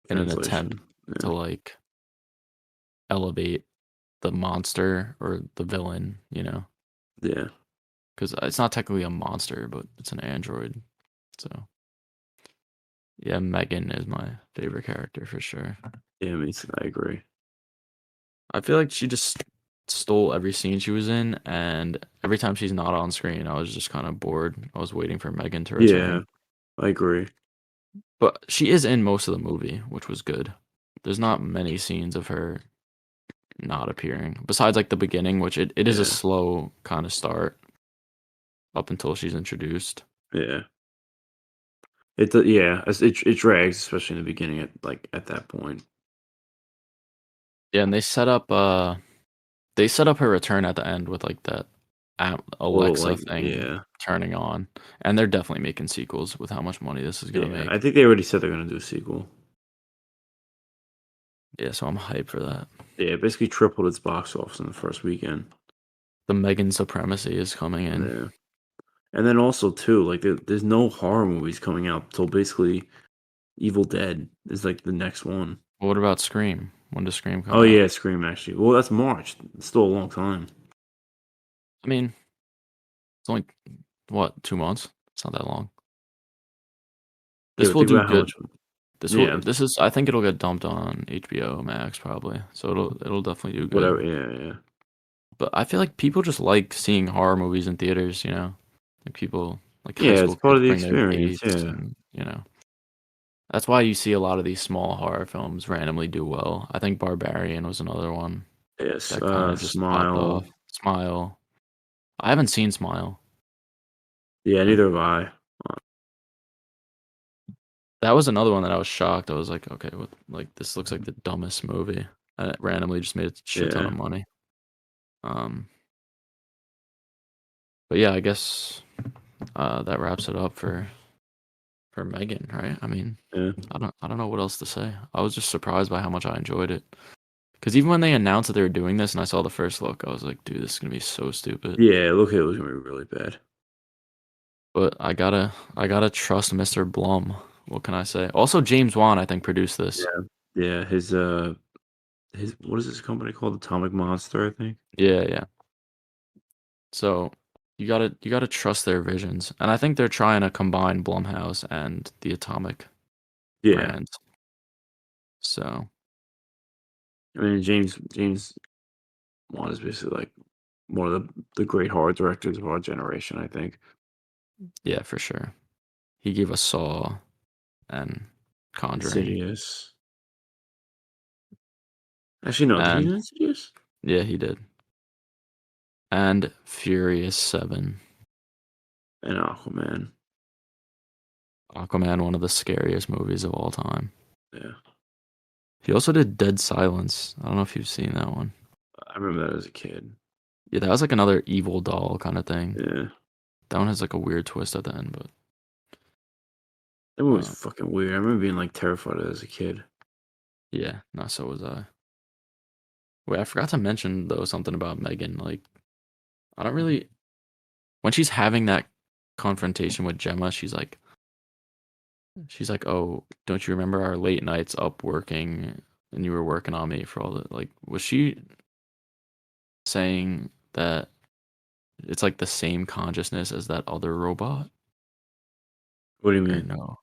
attempt translation. to Yeah. like elevate the monster or the villain, Yeah. because it's not technically a monster, but it's an android. So yeah, Megan is my favorite character for sure. Yeah, I agree. I feel like she just stole every scene she was in, and every time she's not on screen, I was just kind of bored. I was waiting for Megan to Yeah, return. I agree. But she is in most of the movie, which was good. There's not many scenes of her not appearing, besides like the beginning, which it is a Yeah. slow kind of start up until she's introduced. Yeah. Yeah, it drags, especially in the beginning at that point. Yeah, and they set up her return at the end with like that Well, Alexa like, thing yeah. turning on, and they're definitely making sequels with how much money this is gonna Yeah. I make. think they already said they're gonna do a sequel. Yeah, so I'm hyped for that. Yeah, it basically tripled its box office in the first weekend. The Megan Supremacy is coming in. Yeah. And then also too, like there's no horror movies coming out till basically Evil Dead is like the next one. What about Scream? When does Scream come Oh out? yeah, Scream actually. Well, that's March. It's still a long time. I mean, it's only what, 2 months? It's not that long. Yeah, This but will think do about how good. much. Yeah, This is I think it'll get dumped on HBO Max probably. So it'll definitely do good. whatever. Yeah, yeah, But I feel like people just like seeing horror movies in theaters, Like people like high yeah. It's school part kids of the bring their experience. dates Yeah. and, that's why you see a lot of these small horror films randomly do well. I think Barbarian was another one Yes. that kind of just popped Smile. off. Smile. I haven't seen Smile. Yeah, Uh, neither have I. That was another one that I was shocked. I was like, okay, like this looks like the dumbest movie. And it randomly just made a shit ton of Yeah, money. Um, but yeah, I guess that wraps it up for Megan, right? I mean, yeah, I don't know what else to say. I was just surprised by how much I enjoyed it. Because even when they announced that they were doing this, and I saw the first look, I was like, dude, this is gonna be so stupid. yeah. Look, it was gonna be really bad. But I gotta trust Mr. Blum. What can I say? Also, James Wan, I think, produced this. Yeah, yeah. His what is this company called? Atomic Monster, I think. Yeah, yeah. So you gotta trust their visions, and I think they're trying to combine Blumhouse and the Atomic Yeah, brands. So I mean James Wan is basically like one of the great horror directors of our generation. I think. yeah, for sure. He gave us Saw and Conjuring, Insidious. Actually, no. Did he and do Insidious? yeah, he did. And Furious 7. And Aquaman. Aquaman, one of the scariest movies of all time. Yeah, He also did Dead Silence. I don't know if you've seen that one. I remember that as a kid. Yeah, that was like another evil doll kind of thing. Yeah, That one has like a weird twist at the end, but that movie was uh, fucking weird. I remember being like terrified of it as a kid. yeah, no, so was I. Wait, I forgot to mention though something about Megan. Like, I don't really when she's having that confrontation with Gemma, she's like, "Oh, don't you remember our late nights up working and you were working on me for all the like?" Was she saying that it's like the same consciousness as that other robot, What do you or mean? no?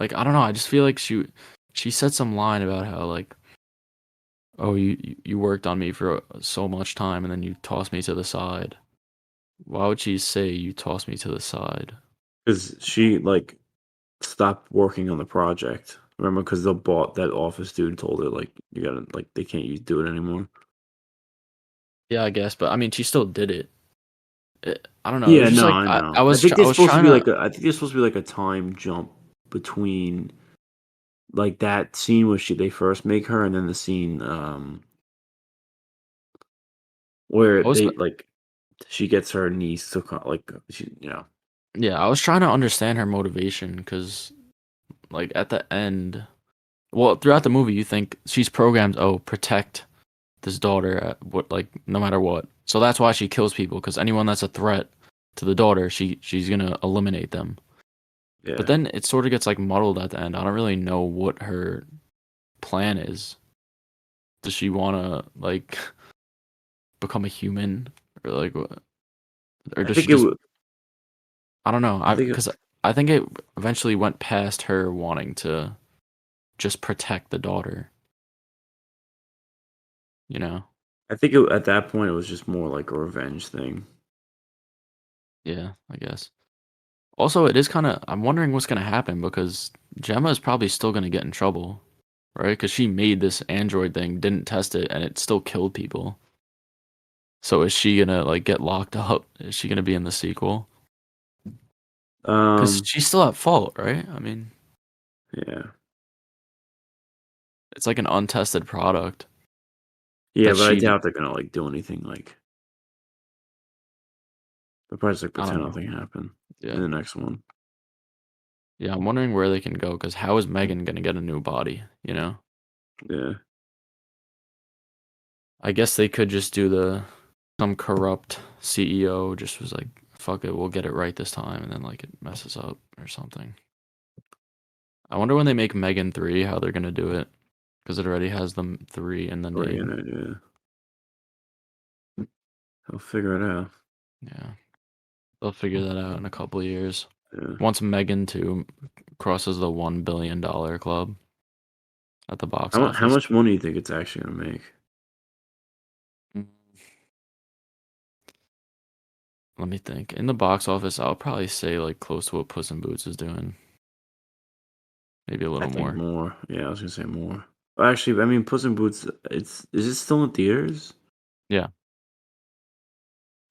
Like, I don't know. I just feel like she said some line about how like, "Oh, you worked on me for so much time and then you tossed me to the side." Why would she say you tossed me to the side? Because she like stopped working on the project. Remember, because the bought that office dude told her like you gotta like they can't do it anymore. Yeah, I guess, but I mean, she still did it. I don't know. It was Yeah, just no, like I know. I I was think I there's was supposed to trying be to. like a time jump between like that scene where they first make her and then the scene where I was they like she gets her niece to like she Yeah, I was trying to understand her motivation because like at the end, well, throughout the movie, you think she's programmed. Oh, protect this daughter at what like no matter what. So that's why she kills people because anyone that's a threat to the daughter, she's gonna eliminate them. But yeah. then it sort of gets like muddled at the end. I don't really know what her plan is. Does she want to like become a human or like or I does she think it just would I don't know. I I think because I think it eventually went past her wanting to just protect the daughter, you know? at that point it was just more like a revenge thing. Yeah, I guess. Also, it is kind of I'm wondering what's going to happen because Gemma is probably still going to get in trouble, right? Because she made this android thing, didn't test it, and it still killed people. So is she gonna like get locked up? Is she gonna be in the sequel? Because Um she's still at fault, right? I mean, yeah. it's like an untested product Yeah, that but I she, doubt they're gonna like do anything like they'll probably just like I don't pretend know. nothing happened in Yeah. the next one. Yeah, I'm wondering where they can go because how is Megan gonna get a new body, you know? Yeah. I guess they could just do some corrupt CEO just was like, fuck it, we'll get it right this time, and then like it messes up or something. I wonder when they make Megan 3 how they're gonna do it because it already has the 3 in the Right, name. yeah. I'll figure it out. Yeah, they'll figure that out in a couple of years. Yeah. Once Megan 2 crosses the $1 billion club at the box How office. much money do you think it's actually gonna make? Mm, Let me think. In the box office, I'll probably say like close to what Puss in Boots is doing. Maybe a I little think more. more. Yeah, I was gonna say more. Actually, I mean, Puss in Boots. It's is it still in theaters? Yeah.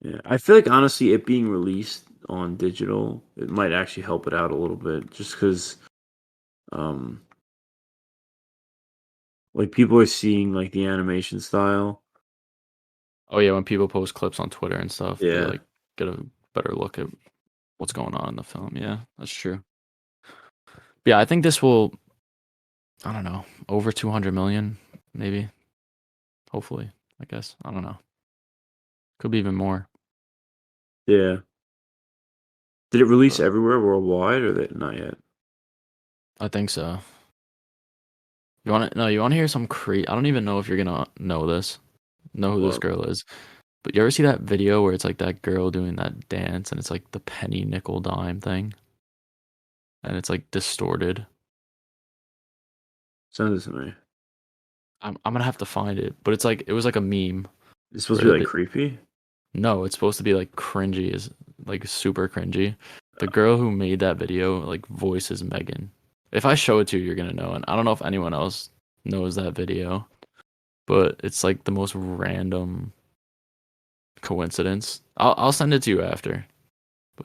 Yeah, I feel like honestly, it being released on digital, it might actually help it out a little bit, just because, um, like people are seeing like the animation style. Oh yeah, when people post clips on Twitter and stuff, they Yeah, like get a better look at what's going on in the film. Yeah, that's true. Yeah, I think this will, I don't know, over 200 million, maybe. Hopefully, I guess. I don't know. Could be even more. yeah. Did it release But everywhere worldwide, or that not yet? I think so. You want to no, you want to hear some I don't even know if you're going to know who this Well, girl is. But you ever see that video where it's like that girl doing that dance and it's like the penny nickel dime thing and it's like distorted? send it to me. I'm gonna have to find it, but it's like it was like a meme It's supposed to be where like creepy. no, it's supposed to be like cringy, is like super cringy. The girl who made that video like voices Megan. If I show it to you, you're gonna know, and I don't know if anyone else knows that video, but it's like the most random coincidence. I'll send it to you after,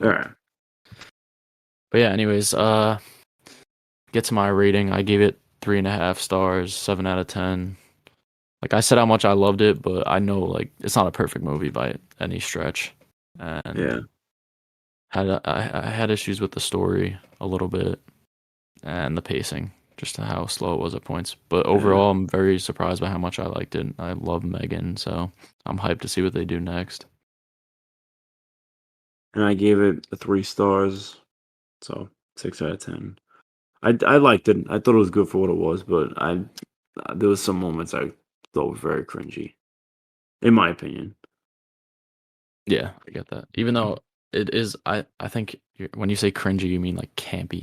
All but right. yeah. Anyways, get to my rating. I gave it 3.5 stars, 7 out of 10. Like I said how much I loved it, but I know like it's not a perfect movie by any stretch. And Yeah, I had issues with the story a little bit and the pacing, just how slow it was at points. But yeah. overall, I'm very surprised by how much I liked it. I love Megan, so I'm hyped to see what they do next. And I gave it 3 stars, so 6 out of 10. I liked it. I thought it was good for what it was, but I there was some moments I thought were very cringy, in my opinion. Yeah, I get that. Even though it is, I think when you say cringy, you mean like campy.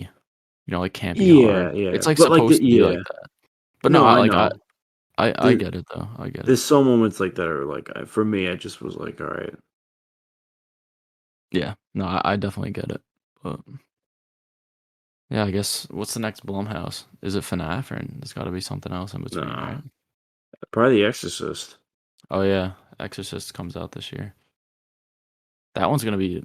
You know, like campy horror. Yeah, yeah, It's like but like supposed to be like yeah. that. But no, No, I I like know. I There, get it though. I get it. there's some moments like that are like for me. I just was like, all right. Yeah, no, I definitely get it. But yeah, I guess what's the next Blumhouse? Is it FNAF or there's got to be something else in between, Nah, right? probably The Exorcist. Oh yeah, Exorcist comes out this year. That one's gonna be.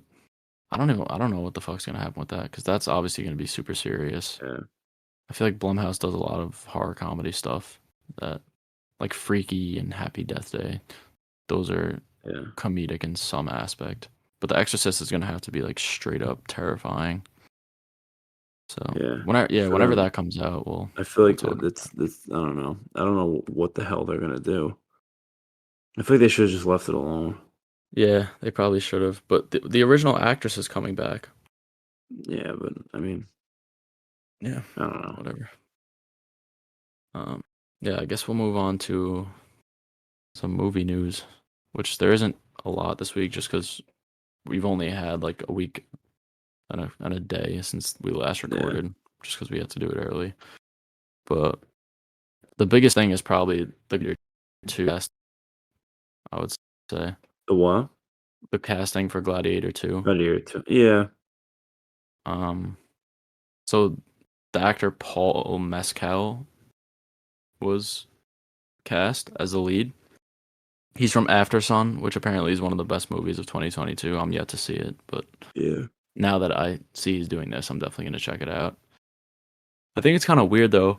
I don't know what the fuck's gonna happen with that because that's obviously gonna be super serious. Yeah, I feel like Blumhouse does a lot of horror comedy stuff that, like Freaky and Happy Death Day. Those are yeah, comedic in some aspect, but The Exorcist is gonna have to be like straight up terrifying. So yeah. whenever that comes out, I feel we'll like talk about it. that's I don't know. I don't know what the hell they're gonna do. I feel like they should have just left it alone. Yeah, they probably should have, but the original actress is coming back. Yeah, but I mean, Yeah, I don't know. whatever. Um, yeah, I guess we'll move on to some movie news, which there isn't a lot this week, just because we've only had like a week and a day since we last Yeah, recorded, just because we had to do it early. But the biggest thing is probably the Gladiator 2 cast, I would say. the what? The casting for Gladiator 2. Gladiator 2. Yeah, Um, so the actor Paul Mescal was cast as the lead. He's from After Sun, which apparently is one of the best movies of 2022. I'm yet to see it, but yeah, now that I see he's doing this, I'm definitely going to check it out. I think it's kind of weird though,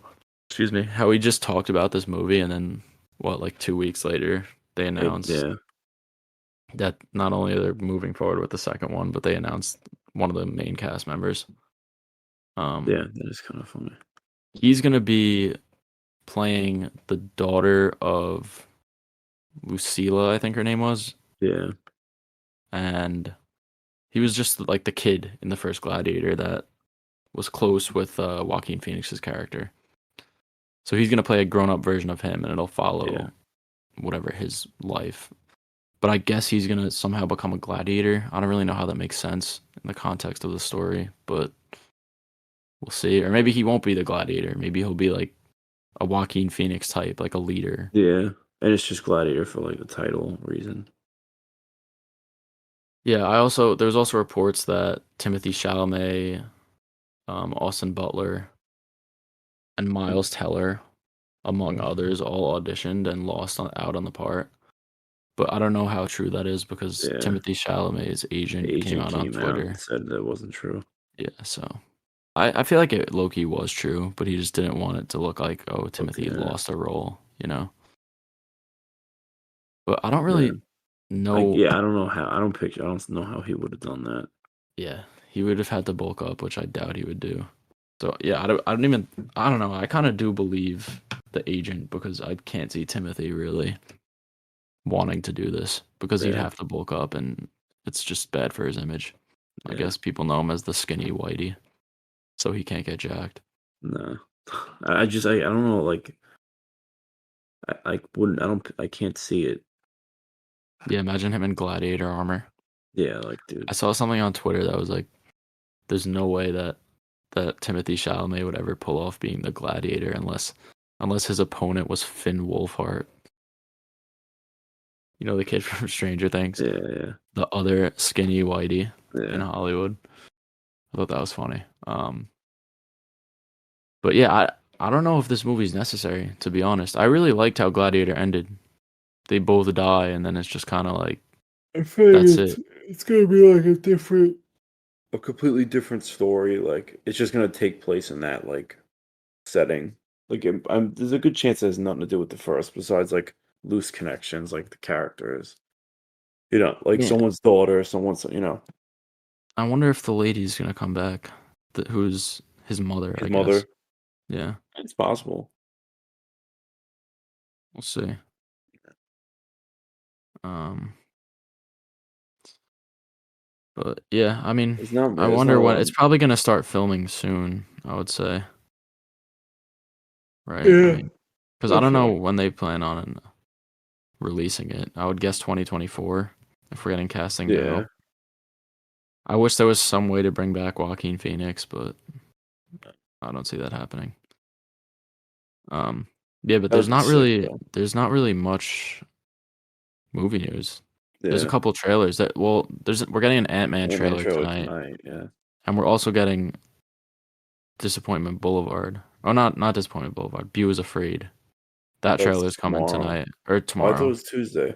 excuse me, how we just talked about this movie and then what, like 2 weeks later, they announced yeah, that not only are they moving forward with the second one, but they announced one of the main cast members. yeah. Um, That is kind of funny. he's gonna be playing the daughter of Lucilla, I think her name was, Yeah, and he was just like the kid in the first Gladiator that was close with Joaquin Phoenix's character. So he's gonna play a grown-up version of him, and it'll yeah, follow whatever his life. But I guess he's gonna somehow become a gladiator. I don't really know how that makes sense in the context of the story, but we'll see. Or maybe he won't be the gladiator. Maybe he'll be like a Joaquin Phoenix type, like a leader. yeah. And it's just Gladiator for like the title reason. Yeah, there's also reports that Timothy Chalamet, Austin Butler, and Miles Teller, among others, all auditioned and out on the part. But I don't know how true that is because Yeah, Timothy Chalamet's the agent came agent out on came out and Twitter. said that wasn't true. Yeah, so I feel like it low-key was true, but he just didn't want it to look like, oh, Timothy Okay, lost a role, you know? But I don't yeah. really know. I don't know how. I don't know how he would have done that. Yeah, he would have had to bulk up, which I doubt he would do. So yeah, I don't know. I kind of do believe the agent because I can't see Timothy really wanting to do this because he'd Yeah, have to bulk up and it's just bad for his image. I yeah. guess people know him as the skinny whitey, so he can't get jacked. No, I don't know. Like, I wouldn't. I can't see it. Yeah, imagine him in gladiator armor. Yeah, like, I dude. saw something on Twitter that was like, "There's no way that Timothy Chalamet would ever pull off being the gladiator unless his opponent was Finn Wolfhard, you know, the kid from Stranger Things, Yeah, yeah, the other skinny whitey in yeah, Hollywood." I thought that was funny. But yeah, I don't know if this movie's necessary, to be honest. I really liked how Gladiator ended. They both die, and then it's just kind of like I feel that's like it. it's gonna be like a completely different story. Like, it's just gonna take place in that like setting. Like, there's a good chance it has nothing to do with the first, besides like loose connections, like the characters. You know, like Yeah, someone's daughter, someone's I wonder if the lady's gonna come back, who's his mother, his I guess. mother. Yeah, It's possible. we'll see. Um, but yeah, I mean, I There's wonder not a when lot. it's probably gonna start filming soon. I would say, right? I Yeah, mean, because I don't know definitely. when they plan on releasing it. I would guess 2024 if we're getting casting Yeah, now. I wish there was some way to bring back Joaquin Phoenix, but I don't see that happening. Yeah, but that would be sick though. there's not really much movie news. There's a Yeah. couple trailers that we're getting an Ant-Man Ant-Man trailer trailer tonight, tonight. Yeah. and we're also getting Disappointment Boulevard. Oh, not Disappointment Boulevard. Beau is Afraid. That That's trailer's coming tomorrow. tonight or Oh, I thought it tomorrow. was Tuesday.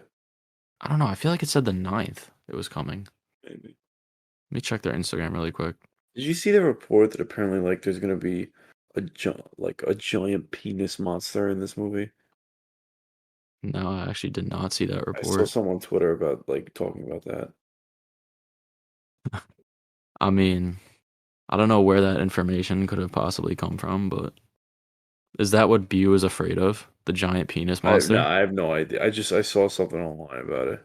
I don't know. I feel like it said the 9th it was coming. Maybe. Let me check their Instagram really quick. Did you see the report that apparently like there's gonna be a giant penis monster in this movie? No, I actually did not see that I saw report. some on Twitter about like talking about that. I mean, I don't know where that information could have possibly come from, but is that what Beau is afraid of? The giant penis monster? I have no idea. I saw something online about it.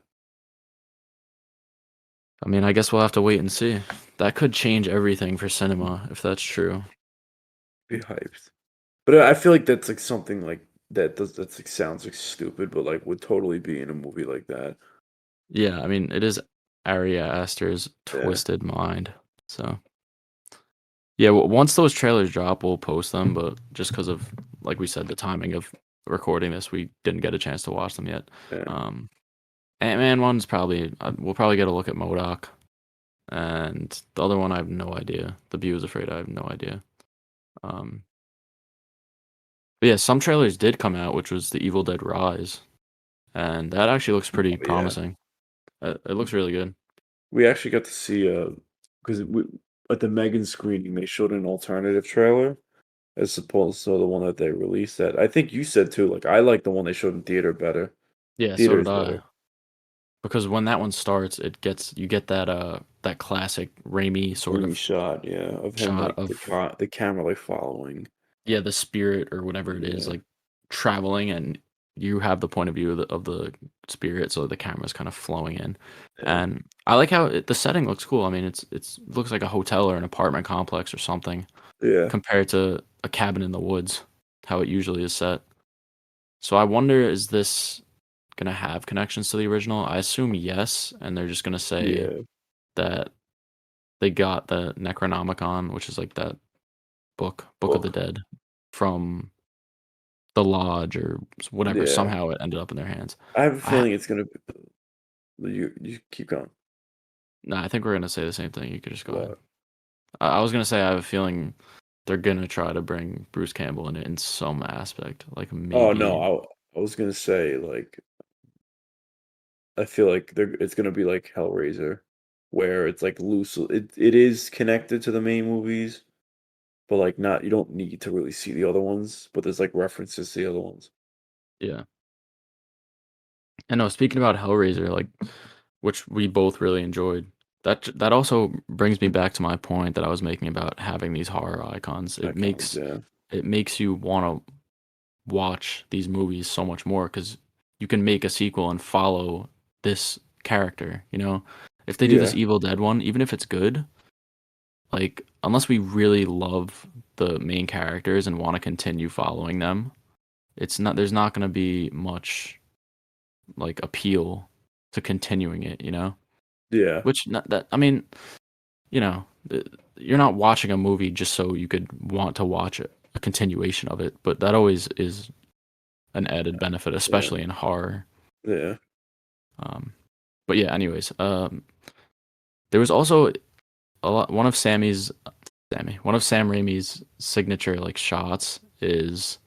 I mean, I guess we'll have to wait and see. That could change everything for cinema if that's true. Be hyped. But I feel like that's like something like that's like sounds like stupid, but like would totally be in a movie like that. Yeah, I mean, it is Ari Aster's Yeah. twisted mind. So, yeah, once those trailers drop, we'll post them, but just because of, like we said, the timing of recording this, we didn't get a chance to watch them yet. Yeah. Um, Ant-Man one's probably, we'll probably get a look at MODOK. And the other one, I have no idea. The Beau is Afraid, I have no idea. Um, but yeah, some trailers did come out, which was the Evil Dead Rise, and that actually looks pretty Oh yeah. promising. It looks really good. We actually got to see because we at the M3GAN screening they showed an alternative trailer as opposed to the one that they released. That I think you said too. Like I like the one they showed in theater better. Yeah, so Theater did is I. better. Because when that one starts, you get that classic Raimi sort Raimi of shot, yeah, of him shot like of the camera like following. yeah, the spirit or whatever it is, Yeah, like traveling, and you have the point of view of the spirit, so the camera's kind of flowing in. yeah, And I like how the setting looks cool. I mean, it's looks like a hotel or an apartment complex or something yeah, compared to a cabin in the woods, how it usually is set. So I wonder, is this gonna have connections to the original? I assume yes, and they're just gonna say yeah. that they got the Necronomicon, which is like that Book of the Book. Dead, from the lodge or whatever. Yeah, Somehow it ended up in their hands. I have a I feeling it's gonna. You keep going. no, I think we're gonna say the same thing. You could just go ahead. What? I was gonna say I have a feeling they're gonna try to bring Bruce Campbell in it in some aspect, like Oh no, maybe. I was gonna say like I feel like it's gonna be like Hellraiser, where it's like loose. It is connected to the main movies, but like not. You don't need to really see the other ones, but there's like references to the other ones. Yeah. And no, speaking about Hellraiser, like which we both really enjoyed. That also brings me back to my point that I was making about having these horror icons. Icons, yeah, It makes you want to watch these movies so much more because you can make a sequel and follow this character, you know? If they do this yeah, Evil Dead one, even if it's good, like unless we really love the main characters and want to continue following them, it's not there's not going to be much like appeal to continuing it, you know? yeah, Which not that I mean, you know, you're not watching a movie just so you could want to watch a continuation of it, but that always is an added benefit, yeah, especially in horror. yeah, Um, but yeah, anyways, there was also one of Sam Raimi's signature like shots is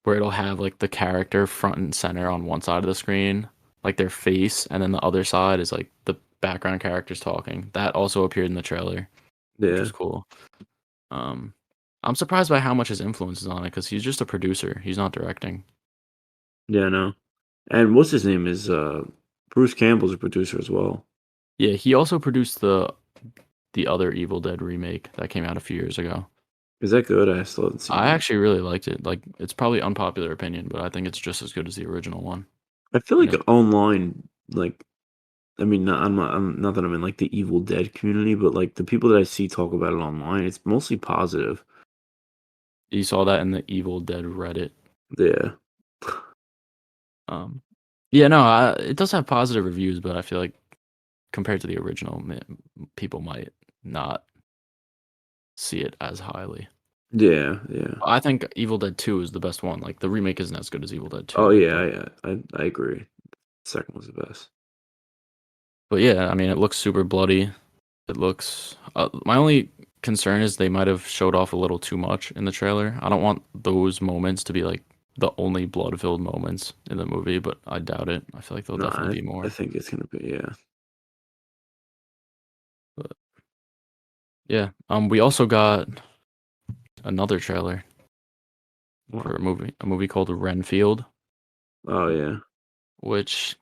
where it'll have like the character front and center on one side of the screen, like their face, and then the other side is like the background characters talking. That also appeared in the trailer, which yeah, was cool. Um, I'm surprised by how much his influence is on it because he's just a producer. He's not directing. yeah. No, and what's his name is Bruce Campbell's a producer as well. Yeah, he also produced the other Evil Dead remake that came out a few years ago. Is that good? I still haven't seen I that. actually really liked it. Like, it's probably unpopular opinion, but I think it's just as good as the original one. I feel You like know, online, like I mean, I'm not that I'm in like the Evil Dead community, but like the people that I see talk about it online, it's mostly positive. you saw that in the Evil Dead Reddit. Yeah, Um, yeah, no, it does have positive reviews, but I feel like compared to the original, people might not see it as highly. yeah, yeah. I think Evil Dead 2 is the best one. Like, the remake isn't as good as Evil Dead Oh 2, yeah, but I agree. Second was the best. But yeah, I mean, it looks super bloody. It looks. My only concern is they might have showed off a little too much in the trailer. I don't want those moments to be like the only blood-filled moments in the movie, but I doubt it. I feel like there'll No, definitely be I more. think it's gonna be, yeah. But yeah, we also got another trailer for What? a movie called Renfield, Oh yeah, which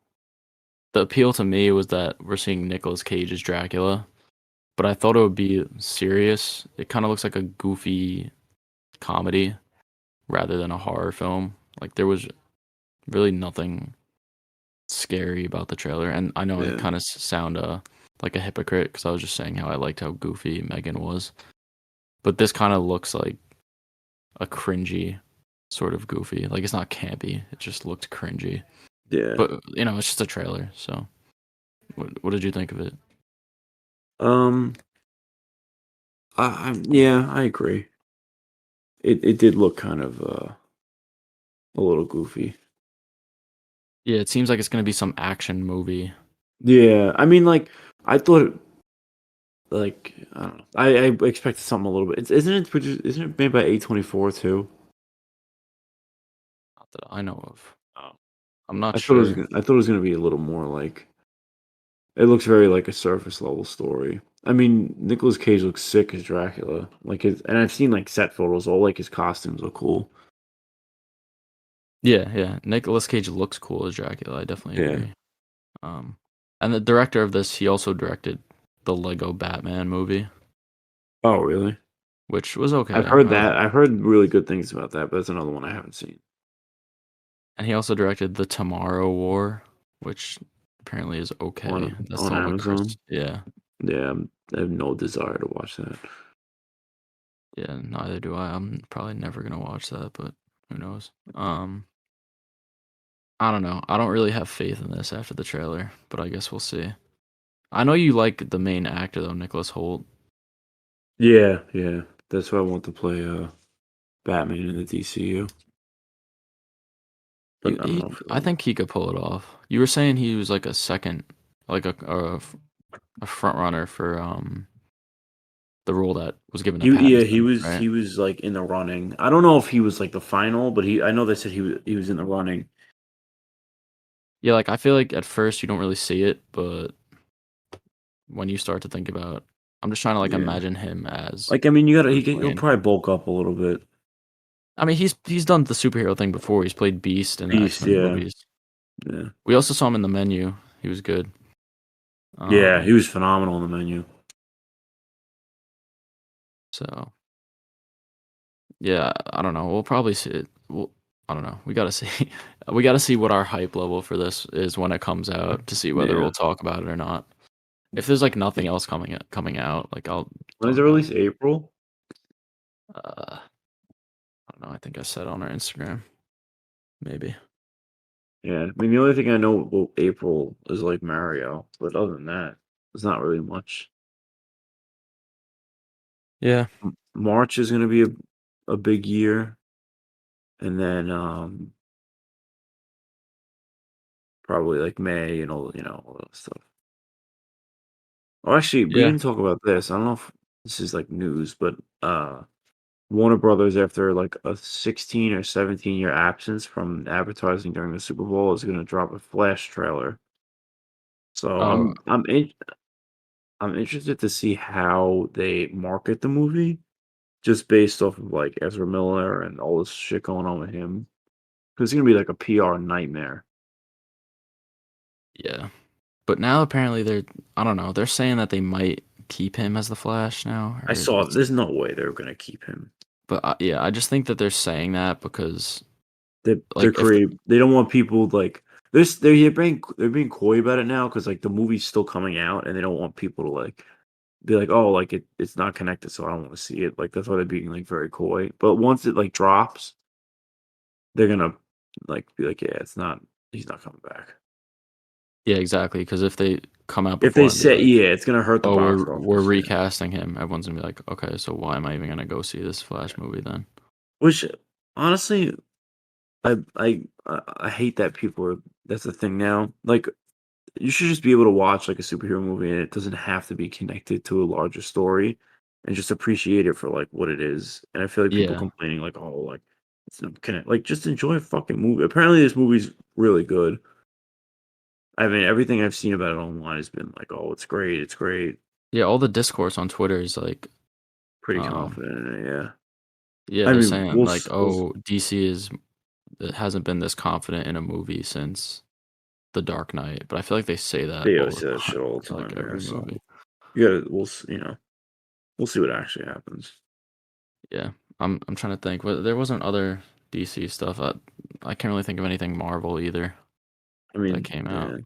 the appeal to me was that we're seeing Nicolas Cage as Dracula, but I thought it would be serious. It kind of looks like a goofy comedy rather than a horror film. Like there was really nothing scary about the trailer, and I know I yeah, kind of sound like a hypocrite because I was just saying how I liked how goofy M3GAN was, but this kind of looks like a cringy sort of goofy. Like it's not campy; it just looked cringy. yeah. But you know, it's just a trailer. So, what did you think of it? Um, yeah, I agree. It did look kind of a little goofy. Yeah, it seems like it's gonna be some action movie. Yeah, I mean, like I thought, like I don't know, I expected something a little bit. Isn't it produced? Isn't it made by A24 too? Not that I know of. Oh. I'm not I thought it was sure. gonna, I thought it was gonna be a little more like it looks very like a surface level story. I mean, Nicolas Cage looks sick as Dracula. Like his, and I've seen like set photos. All like his costumes look cool. Yeah, yeah. Nicolas Cage looks cool as Dracula. I definitely Yeah. agree. Um, and the director of this, he also directed the Lego Batman movie, Oh, really? which was I've okay. heard that. I've heard really good things about that, but that's another one I haven't seen. And he also directed the Tomorrow War, which apparently is okay. That's On the one with Chris. Amazon. Yeah, Yeah, I have no desire to watch that. yeah. Neither do I. I'm probably never gonna watch that, but who knows? I don't know. I don't really have faith in this after the trailer, but I guess we'll see. I know you like the main actor though, Nicholas Holt. Yeah, yeah. That's why I want to play Batman in the DCU. But I don't know if I it'll. think he could pull it off. You were saying he was like like a front runner for the role that was given to Yeah, he Pattinson, was right? he was like in the running. I don't know if he was like the final, but I know they said he was in the running. Yeah, like I feel like at first you don't really see it, but when you start to think about, I'm just trying to like Yeah. imagine him as Like I mean, you gotta Bruce he'll Wayne. probably bulk up a little bit. I mean, he's done the superhero thing before. He's played Beast in the Beast, X-Men yeah. movies. Yeah. We also saw him in The Menu. He was good. Yeah, he Um, was phenomenal in the menu. so yeah, I don't know. We'll probably see it. I don't know. We gotta see. We gotta see what our hype level for this is when it comes out to see whether we'll Yeah. talk about it or not. If there's like nothing else coming out, like I'll When is talk it about it. released? April? I don't know. I think I said on our Instagram, maybe. Yeah. I mean, the only thing I know about April is like Mario, but other than that, there's not really much. Yeah. March is gonna be a big year, and then probably like May and all that stuff. Oh, actually, we Yeah. didn't talk about this. I don't know if this is like news, but Warner Brothers, after like a 16 or 17-year absence from advertising during the Super Bowl, is going to drop a Flash trailer. So Oh, I'm interested to see how they market the movie, just based off of like Ezra Miller and all this shit going on with him, because it's gonna be like a PR nightmare. yeah. But now apparently I don't know. They're saying that they might keep him as the Flash now, I or saw. it's. There's no way they're gonna keep him. But yeah, I just think that they're saying that because They're like if creative. They don't want people like this. They're being coy about it now because like the movie's still coming out, and they don't want people to like be like, oh, like it's not connected, so I don't want to see it. Like that's why they're being like very coy. But once it like drops, they're gonna like be like, yeah, it's not. He's not coming back. yeah, exactly. Because if they come out If they before and be say, like, yeah, it's gonna hurt the "Oh, box we're office. Yeah. recasting him," everyone's gonna be like, "Okay, so why am I even gonna go see this Flash movie then?" Which honestly, I hate that people are. That's the thing now. Like you should just be able to watch like a superhero movie, and it doesn't have to be connected to a larger story, and just appreciate it for like what it is. And I feel like people Yeah. complaining like, oh, like it's not connect, like just enjoy a fucking movie. Apparently, this movie's really good. I mean, everything I've seen about it online has been like, oh, it's great, Yeah, all the discourse on Twitter is like, pretty um, confident in it. Yeah, yeah, I they're mean, saying like, oh, DC is it hasn't been this confident in a movie since The Dark Knight, but I feel like they say that they all always the say that shit time all the with like time. Yeah, every so movie. you gotta, we'll see what actually happens. Yeah, I'm trying to think. But there wasn't other DC stuff. I can't really think of anything Marvel either I that mean, came out. yeah,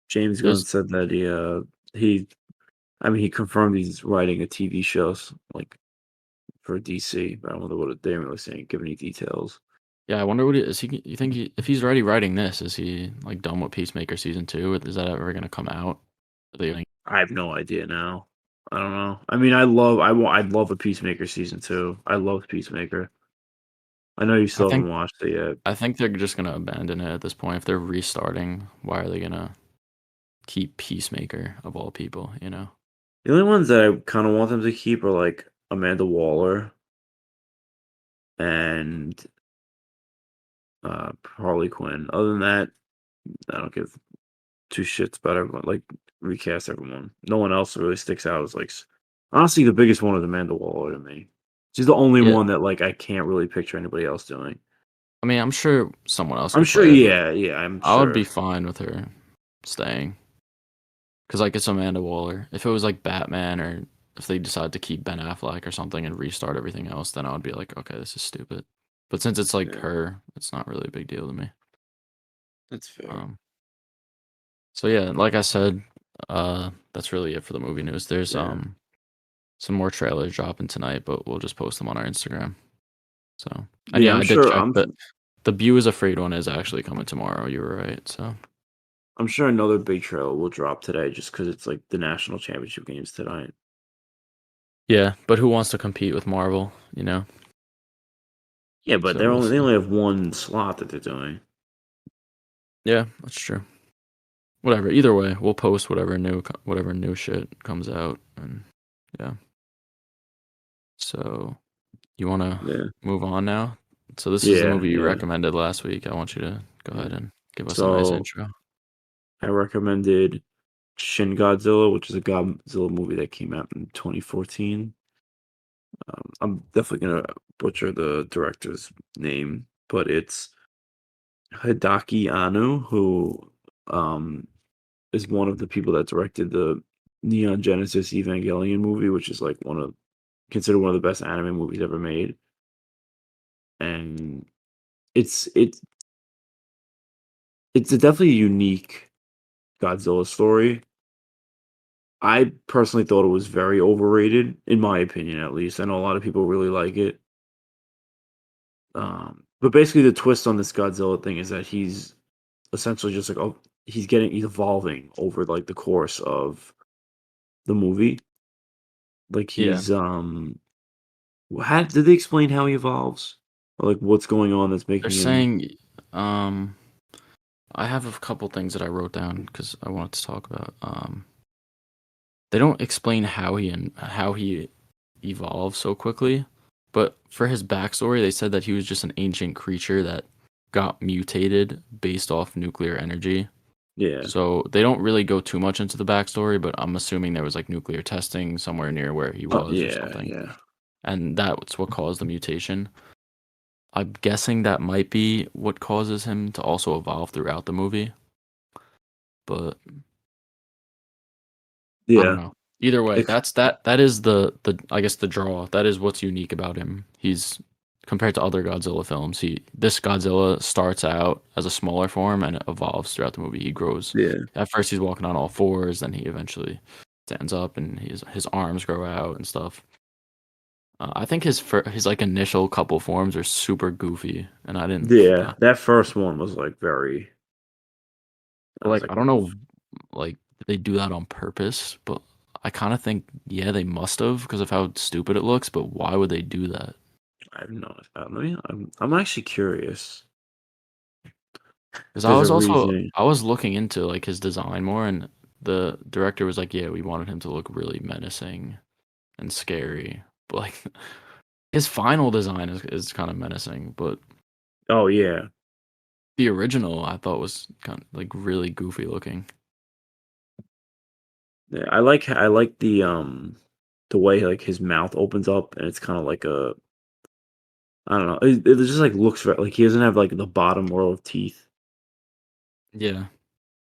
James Gunn There's said that he I mean, he confirmed he's writing a TV show like for DC, but I don't know what they didn't really say, give any details. yeah. I wonder what is he? You think if he's already writing this, is he like done with Peacemaker season 2? Is that ever gonna come out? Are they gonna- I have no idea now. I don't know. I mean, I'd love a Peacemaker season 2. I love Peacemaker. I know you I still think haven't watched it yet. I think they're just gonna abandon it at this point. If they're restarting, why are they gonna keep Peacemaker of all people? You know? The only ones that I kind of want them to keep are like Amanda Waller and Harley Quinn. Other than that, I don't give two shits about everyone. Like recast everyone. No one else really sticks out as like honestly the biggest one is Amanda Waller to me. She's the only Yeah. one that like I can't really picture anybody else doing. I mean, I'm sure someone else I'm could sure, play it, but yeah, I'm I would be sure. fine with her staying. Because like it's Amanda Waller. If it was like Batman or if they decide to keep Ben Affleck or something and restart everything else, then I would be like, okay, this is stupid. But since it's like Yeah, her, it's not really a big deal to me. that's fair. Um, so yeah, like I said, that's really it for the movie news. There's Yeah, some more trailers dropping tonight, but we'll just post them on our Instagram. So and yeah. yeah, I did check that the Beau is Afraid one is actually coming tomorrow. You were right. So I'm sure another big trailer will drop today, just because it's like the national championship games tonight. yeah, but who wants to compete with Marvel? You know. Yeah, but So we'll they see. only have one slot that they're doing. Yeah, that's true. Whatever. Either way, we'll post whatever new shit comes out, and yeah. So you want to Yeah, move on now? So this is the yeah, movie you yeah, recommended last week. I want you to go yeah. ahead and give us a nice So intro. I recommended Shin Godzilla, which is a Godzilla movie that came out in 2014. I'm definitely gonna butcher the director's name, but it's Hideaki Anno, who um, is one of the people that directed the Neon Genesis Evangelion movie, which is like considered one of the best anime movies ever made. And it's it's it's a definitely a unique Godzilla story. I personally thought it was very overrated, in my opinion, at least. I know a lot of people really like it. But basically, the twist on this Godzilla thing is that he's essentially just like, oh, he's evolving over like the course of the movie. Like Yeah, how did they explain how he evolves? Or like what's going on that's they're making him? saying. Um, I have a couple things that I wrote down because I wanted to talk about. They don't explain how he evolved so quickly, but for his backstory, they said that he was just an ancient creature that got mutated based off nuclear energy. Yeah, So they don't really go too much into the backstory, but I'm assuming there was like nuclear testing somewhere near where he was or yeah, something, yeah, and that's what caused the mutation. I'm guessing that might be what causes him to also evolve throughout the movie, but I don't yeah. know. Either way, It, that is the I guess the draw. That is what's unique about him. He's compared to other Godzilla films. This Godzilla starts out as a smaller form and it evolves throughout the movie. He grows. yeah, At first he's walking on all fours, then he eventually stands up and his arms grow out and stuff. I think his like initial couple forms are super goofy, and I didn't. yeah. That first one was like very. I was Like like, I what don't the know, like did they do that on purpose? But I kind of think yeah they must have because of how stupid it looks. But why would they do that? I have no. Let me. I'm actually curious. Because There's a reasoning. I was looking into like his design more, and the director was like, yeah, we wanted him to look really menacing and scary. But like his final design is kind of menacing, but Oh yeah. the original I thought was kind of like really goofy looking. Yeah, I like the way like his mouth opens up and it's kind of like a I don't know. It just like looks like he doesn't have like the bottom row of teeth. Yeah,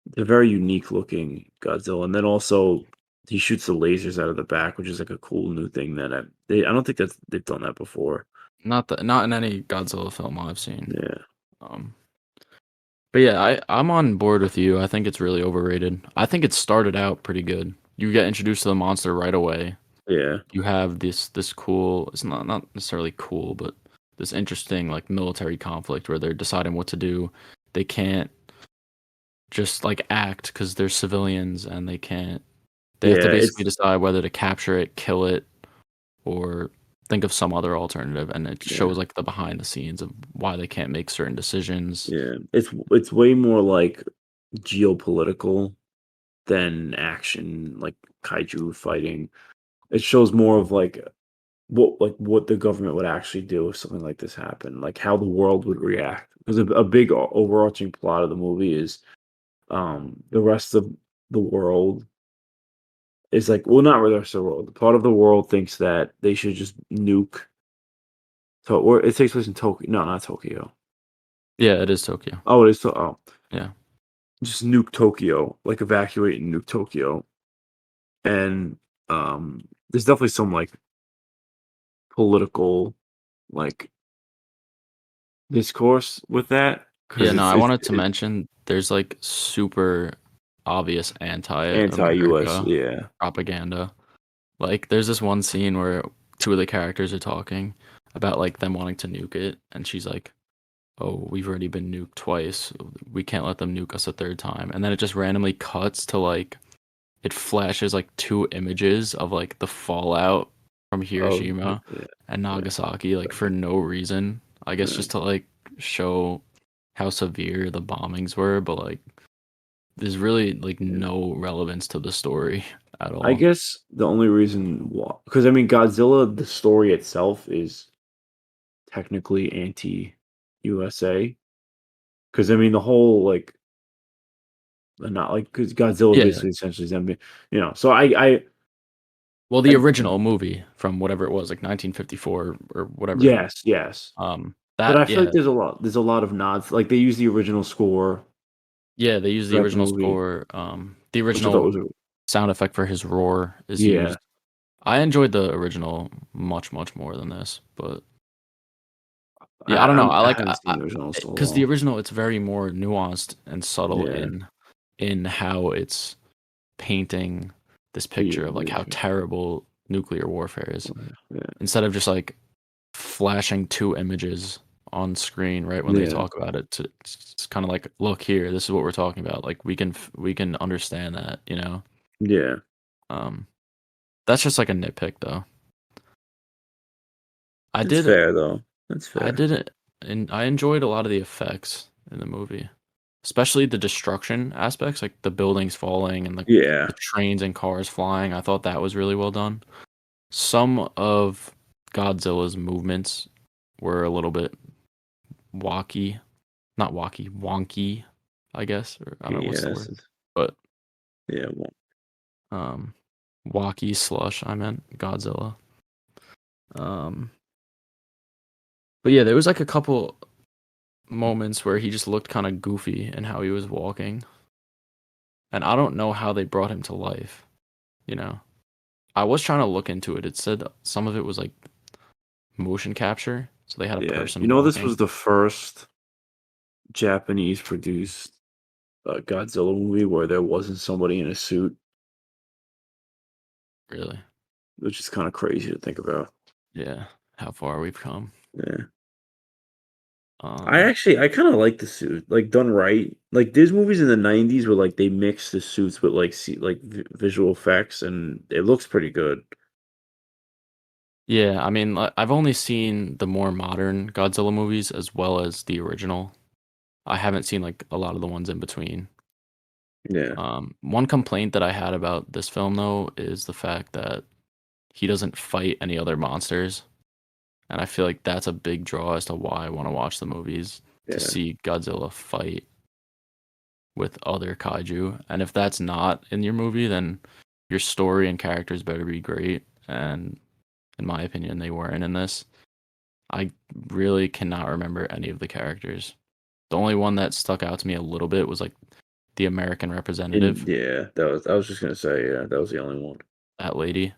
It's a very unique looking Godzilla, and then also he shoots the lasers out of the back, which is like a cool new thing that I don't think that they've done that before. not in any Godzilla film I've seen. Yeah, Um, but yeah, I'm on board with you. I think it's really overrated. I think it started out pretty good. You get introduced to the monster right away. yeah, You have this cool, it's not necessarily cool, but this interesting like military conflict where they're deciding what to do. They can't just like act because they're civilians, and they have to yeah. basically decide whether to capture it, kill it, or think of some other alternative, and it Yeah, shows like the behind the scenes of why they can't make certain decisions. yeah. It's way more like geopolitical than action, like kaiju fighting. It shows more of what the government would actually do if something like this happened, like how the world would react. Because a big overarching plot of the movie is the rest of the world is like well not the rest of the world. Part of the world thinks that they should just nuke or it takes place in Tokyo. No, not Tokyo. Yeah, it is Tokyo. Oh, it is oh. Yeah. Just nuke Tokyo, like evacuate and nuke Tokyo. And there's definitely some like political like discourse with that Yeah, because no, I it's wanted to mention there's like super obvious anti-US. anti-America Yeah. propaganda. Like there's this one scene where two of the characters are talking about like them wanting to nuke it, and she's like, "Oh, we've already been nuked twice. We can't let them nuke us a third time." And then it just randomly cuts to like it flashes like two images of like the fallout from Oh, Hiroshima yeah, and yeah, Nagasaki, like for no reason. I guess yeah, just to like show how severe the bombings were, but like there's really like yeah. no relevance to the story at I all. guess the only reason why, because I mean, Godzilla, the story itself is technically anti-USA. Because I mean, the whole like, not like, because Godzilla Yeah. basically essentially is enemy, So I, Well, the I, original movie from whatever it was, like 1954 or whatever. yes, yes, but That I feel like yeah, there's a lot of nods. Like they use the original score yeah, they used the throughout the original movie, score. The which I thought original was, sound effect for his roar is yeah, used. I enjoyed the original much more than this, but yeah, I don't know. I haven't seen the original in so Because the long. original, it's very more nuanced and subtle Yeah, in how it's painting this picture of like how yeah, terrible nuclear warfare is. yeah, Instead of just like flashing two images on screen right when they yeah, talk about it, it's kind of like, look here, this is what we're talking about. Like we can understand that, you know. yeah. Um, that's just like a nitpick though. I That's did fair though. That's I fair. didn't, and I enjoyed a lot of the effects in the movie, especially the destruction aspects, like the buildings falling and Yeah. the trains and cars flying. I thought that was really well done. Some of Godzilla's movements were a little bit wacky, not wacky, wonky, I guess, or I don't know what's the Yes. word, but Yeah. Well, um, wacky slush. I meant Godzilla. Um, but yeah, there was like a couple moments where he just looked kind of goofy in how he was walking. And I don't know how they brought him to life, you know. I was trying to look into it. It said some of it was like motion capture, so they had a yeah. person This walking. was the first Japanese produced Godzilla movie where there wasn't somebody in a suit, Really? which is kind of crazy to think about. Yeah. How far we've come. Yeah. Um, I kind of like the suit, like done right. Like there's movies in the '90s where like they mix the suits with like visual effects, and it looks pretty good. yeah, I mean, I've only seen the more modern Godzilla movies as well as the original. I haven't seen like a lot of the ones in between. Yeah, One complaint that I had about this film though is the fact that he doesn't fight any other monsters, and I feel like that's a big draw as to why I want to watch the movies, to yeah, see Godzilla fight with other kaiju. And if that's not in your movie, then your story and characters better be great. And in my opinion, they weren't in this. I really cannot remember any of the characters. The only one that stuck out to me a little bit was like the American and representative, yeah, that was. I was just gonna say, yeah, that was the only one. that lady,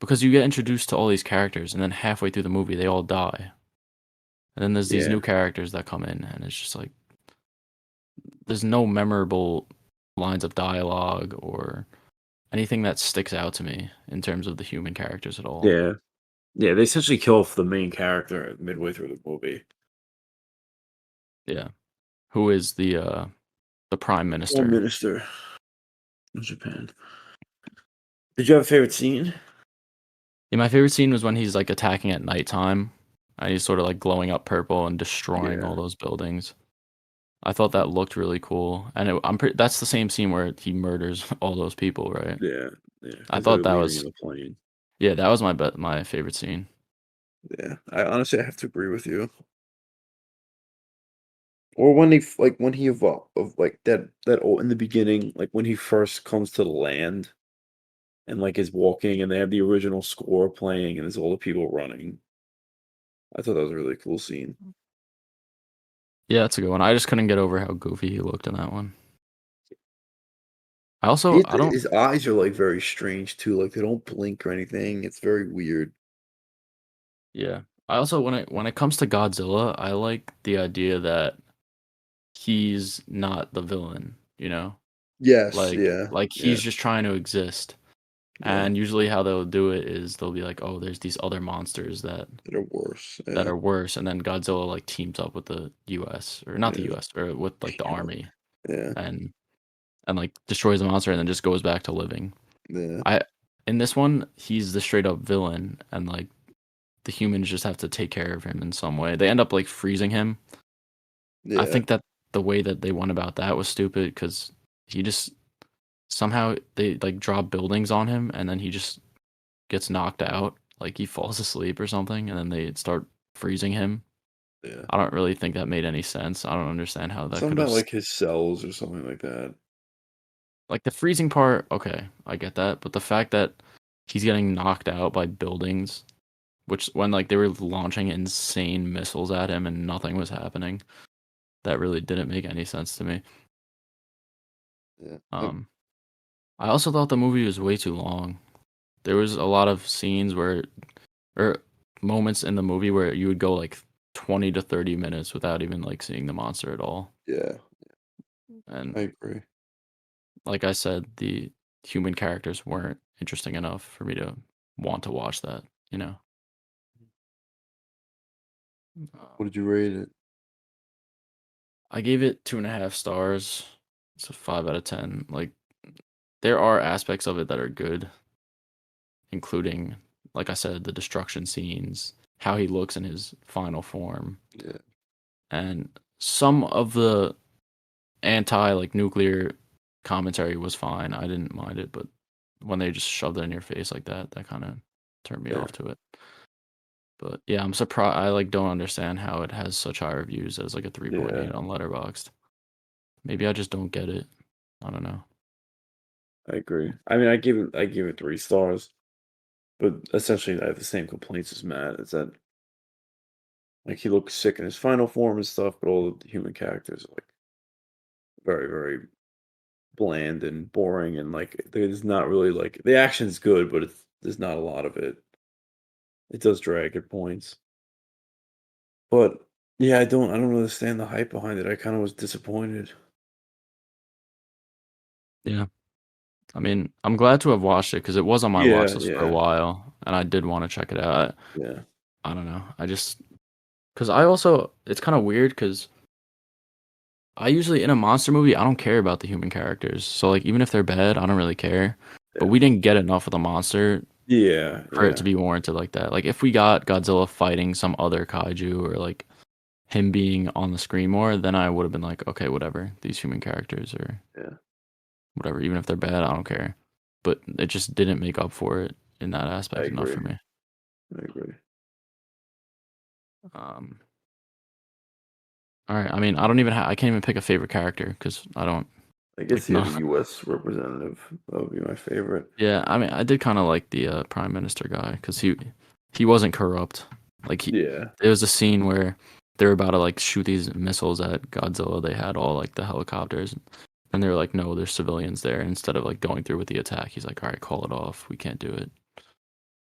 because you get introduced to all these characters, and then halfway through the movie, they all die. And then there's these Yeah, new characters that come in, and it's just like there's no memorable lines of dialogue or anything that sticks out to me in terms of the human characters at all. yeah, yeah. They essentially kill off the main character midway through the movie. Yeah. Who is the prime Prime minister? Minister of Japan. Did you have a favorite scene? Yeah, my favorite scene was when he's like attacking at nighttime and he's sort of like glowing up purple and destroying all Yeah, those buildings. I thought that looked really cool. And that's the same scene where he murders all those people, right? yeah, yeah. I Because they're thought that leaving in was the plane. yeah, that was my favorite scene. Yeah, I honestly I have to agree with you. Or when they like when he evolved of like that old in the beginning, like when he first comes to the land and like is walking and they have the original score playing and there's all the people running. I thought that was a really cool scene. Yeah, that's a good one. I just couldn't get over how goofy he looked in that one. I don't His eyes are like very strange too. Like they don't blink or anything. It's very weird. yeah. I also when it comes to Godzilla, I like the idea that he's not the villain, you know? Yes, Like yeah, like yeah, he's just trying to exist. yeah. And usually how they'll do it is they'll be like, "Oh, there's these other monsters That are worse. that Yeah, are worse," and then Godzilla like teams up with the US or not the yeah, US or with like the army yeah, and like destroys the monster and then just goes back to living. yeah, I In this one, he's the straight up villain and like the humans just have to take care of him in some way. They end up like freezing him. I yeah, think that the way that they went about that was stupid because he just somehow they like drop buildings on him and then he just gets knocked out. Like he falls asleep or something and then they start freezing him. yeah. I don't really think that made any sense. I don't understand how that Something could have about like his cells or something like that. like the freezing part, okay, I get that, but the fact that he's getting knocked out by buildings, which when like they were launching insane missiles at him and nothing was happening, that really didn't make any sense to me. Yeah. Um, I also thought the movie was way too long. There was a lot of scenes where, or moments in the movie where you would go like 20 to 30 minutes without even like seeing the monster at all. Yeah, I And agree. like I said, the human characters weren't interesting enough for me to want to watch that, you know? What Um, did you rate it? I gave it 2.5 stars. It's a 5 out of 10. Like, there are aspects of it that are good, including, like I said, the destruction scenes, how he looks in his final form, Yeah, and some of the anti like nuclear commentary was fine. I didn't mind it, but when they just shoved it in your face like that, that kind of turned me yeah, off to it. But yeah, I'm surprised. I like don't understand how it has such high reviews as like a yeah. 3.8 on Letterboxd. Maybe I just don't get it. I don't know. I agree. I mean, I give it 3 stars, but essentially I have the same complaints as Matt. Is that like he looks sick in his final form and stuff, but all the human characters are like very, very bland and boring, and like there's not really like the action's good, but there's not a lot of it. It does drag at points, but yeah, I don't understand the hype behind it. I kind of was disappointed. Yeah. I mean, I'm glad to have watched it because it was on my watch Yeah, list for a yeah, while, and I did want to check it out. yeah, I don't know. I just because I also it's kind of weird because I usually in a monster movie I don't care about the human characters. So like even if they're bad, I don't really care. But yeah, we didn't get enough of the monster yeah, for it to yeah, be warranted like that. Like if we got Godzilla fighting some other kaiju or like him being on the screen more, then I would have been like, okay, whatever. These human characters or Yeah, whatever, even if they're bad, I don't care. But it just didn't make up for it in that I aspect enough agree. for me. I agree. Um, all right. I mean, I can't even pick a favorite character because I don't I guess like yeah, no. the U.S. representative that would be my favorite. Yeah, I mean, I did kind of like the prime minister guy because he wasn't corrupt. Like Yeah, there was a scene where they were about to like shoot these missiles at Godzilla. They had all like the helicopters, and they were like, "No, there's civilians there." And instead of like going through with the attack, he's like, "All right, call it off. We can't do it."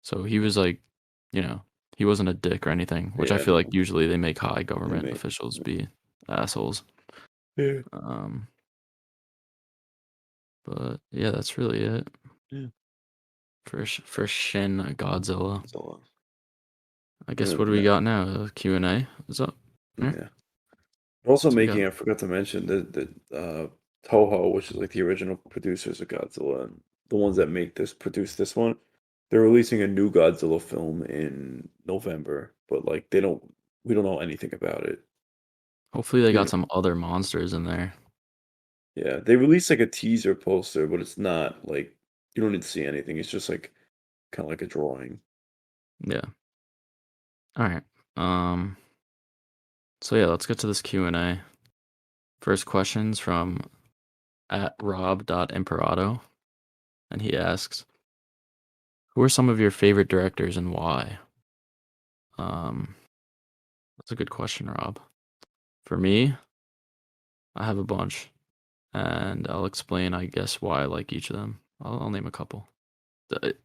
So he was like, you know, he wasn't a dick or anything, which I yeah, feel like no, usually they make high they government make. officials be assholes. Yeah, Um, but yeah, that's really it yeah, for Shin Godzilla. that's a lot. I guess Yeah, what do we got now? Q&A is up. Yeah, yeah. Also so we got making, I forgot to mention Toho, which is like the original producers of Godzilla, and the ones that produce this one. They're releasing a new Godzilla film in November, but like we don't know anything about it. hopefully they We got don't, some other monsters in there. yeah, they released like a teaser poster, but it's not like you don't need to see anything. It's just like kind of like a drawing. Yeah. All right. Um, so yeah, let's get to this Q&A. First questions from at rob.imperato, and he asks, who are some of your favorite directors and why? Um, that's a good question, Rob. For me, I have a bunch, and I'll explain, I guess, why I like each of them. I'll name a couple.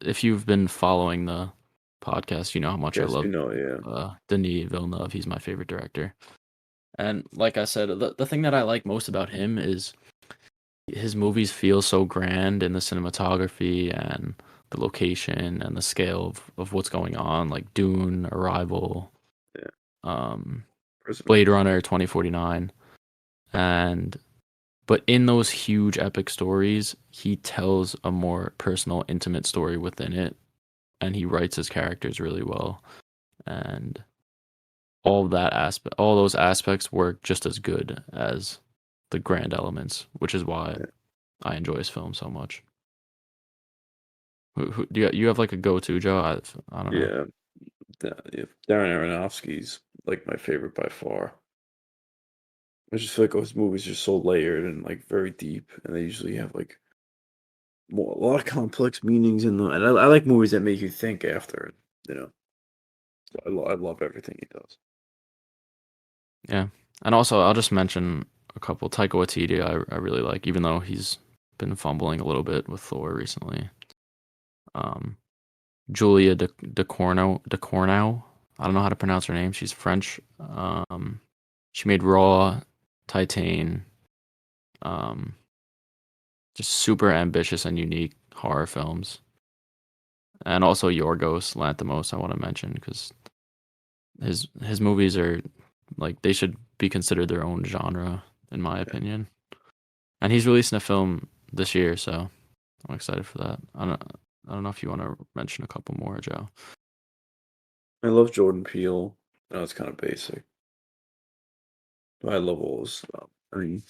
If you've been following the podcast, you know how much I Yes, love yeah, Denis Villeneuve. He's my favorite director. And like I said, the thing that I like most about him is his movies feel so grand in the cinematography and the location and the scale of what's going on, like Dune, Arrival, yeah. um, Blade Prisoners. Runner 2049. And but in those huge epic stories, he tells a more personal, intimate story within it, and he writes his characters really well. And all those aspects work just as good as the grand elements, which is why Yeah, I enjoy his film so much. Do you have like a go-to, Joe? I don't know. yeah. Yeah. Darren Aronofsky's like my favorite by far. I just feel like those movies are so layered and like very deep, and they usually have like a lot of complex meanings in them. And I like movies that make you think after it. You know, so I love everything he does. Yeah, and also I'll just mention a couple. Taika Waititi, I really like, even though he's been fumbling a little bit with Thor recently. Um, Julia de Cornau. I don't know how to pronounce her name. She's French. She made Raw, Titan. Um, just super ambitious and unique horror films, and also Yorgos Lanthimos. I want to mention because his movies are like they should be considered their own genre, in my Yeah. opinion. And he's releasing a film this year, so I'm excited for that. I don't know if you want to mention a couple more, Joe. I love Jordan Peele. I know it's kind of basic, but I love all his stuff. I mean,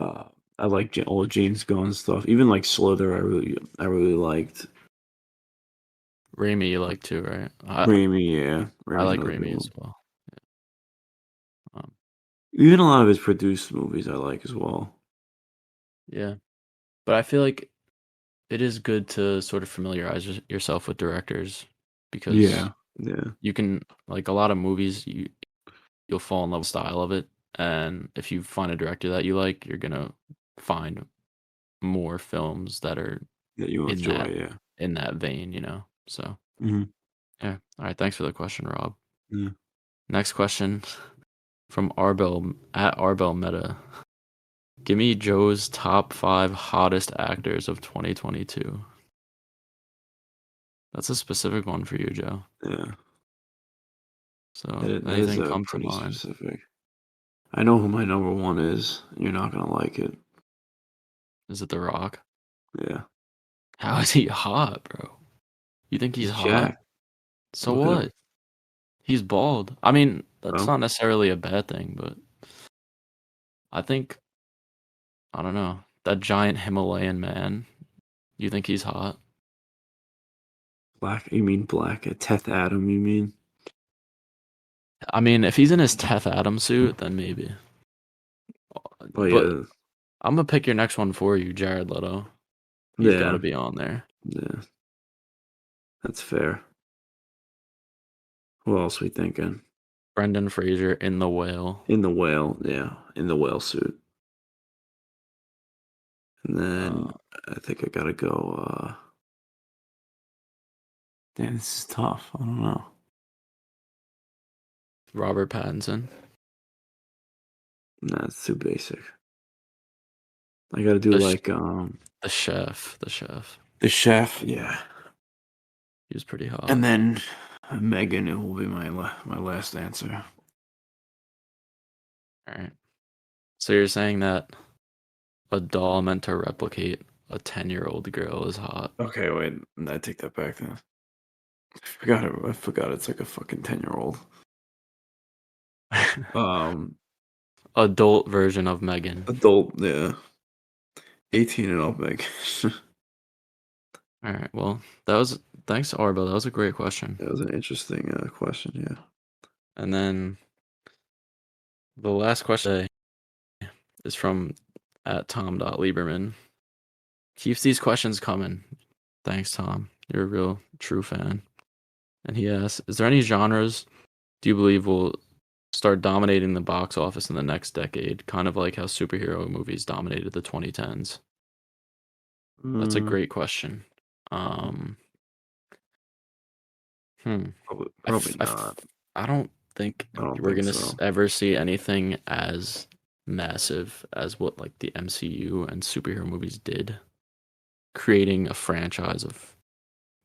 uh, I like all James Gunn stuff. Even like Slither, I really liked. Raimi, you like too, right? Raimi, yeah, I Raimi's like another good Raimi as one. well. Um, Even a lot of his produced movies I like as well. yeah, but I feel like it is good to sort of familiarize yourself with directors because Yeah, yeah, you can like a lot of movies you'll fall in love with the style of it, and if you find a director that you like, you're gonna find more films that are that you in enjoy. that Yeah. vein, you know. So Hmm. yeah. All right. Thanks for the question, Rob. Yeah. Next question from Arbel at Arbel Meta. Give me Joe's top 5 hottest actors of 2022. That's a specific one for you, Joe. Yeah. So That is anything come to pretty mind? specific. I know who my number one is. You're not gonna like it. Is it The Rock? Yeah. How is he hot, bro? You think he's He's hot? Jack. So Look at what? him. He's bald. I mean, that's No, not necessarily a bad thing, but I think I don't know. That giant Himalayan man, you think he's hot? black. You mean black? A Teth Adam? You mean? I mean, if he's in his Teth Adam suit, then maybe. Oh But yeah, I'm gonna pick your next one for you, Jared Leto. He's got to yeah, be on there. yeah. That's fair. Who else we thinking? Brendan Fraser in The Whale. In the whale, yeah, in the whale suit. And then Uh, I think I gotta go. Damn, this is tough. I don't know. Robert Pattinson. Nah, it's too basic. I gotta do The sh- like the chef. The chef. the chef. Yeah, He was pretty hot. and then Megan. It will be my last answer. All right. So you're saying that a doll meant to replicate a 10-year-old girl is hot. Okay, wait. I take that back then. I forgot it. I forgot it's like a fucking 10-year-old. Um, Adult version of Megan. adult. Yeah, 18 and up. Meg. All right. Well, that was thanks, Arbo. That was a great question. That was an interesting question. Yeah. And then the last question is from at Tom.Lieberman. Keeps these questions coming. Thanks, Tom. You're a real true fan. And he asks, is there any genres do you believe will start dominating the box office in the next decade? Kind of like how superhero movies dominated the 2010s. That's a Mm, great question. Um, hmm. I, probably f- I, not. f- I don't think I don't we're think gonna so. ever see anything as massive as what like the MCU and superhero movies did, creating a franchise of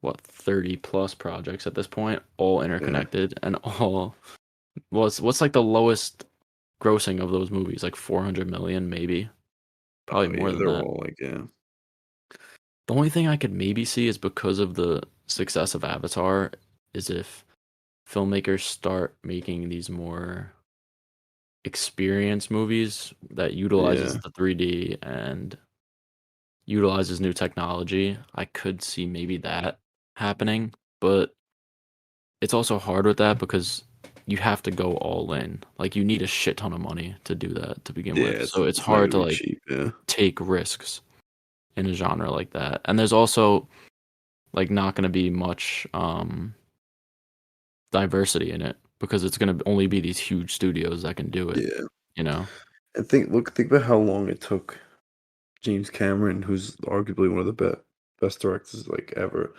what 30 plus projects at this point, all Yeah. interconnected and all what's like the lowest grossing of those movies, like 400 million maybe, probably Oh more yeah, than they're that. all like yeah. The only thing I could maybe see is because of the success of Avatar is if filmmakers start making these more experience movies that utilizes Yeah. the 3D and utilizes new technology. I could see maybe that happening, but it's also hard with that because you have to go all in. Like you need a shit ton of money to do that to begin Yeah, with. So it's it's not hard gonna to be like cheap, yeah. take risks in a genre like that. And there's also like not going to be much diversity in it because it's going to only be these huge studios that can do it, Yeah. you know. And think about how long it took James Cameron, who's arguably one of the best directors like ever,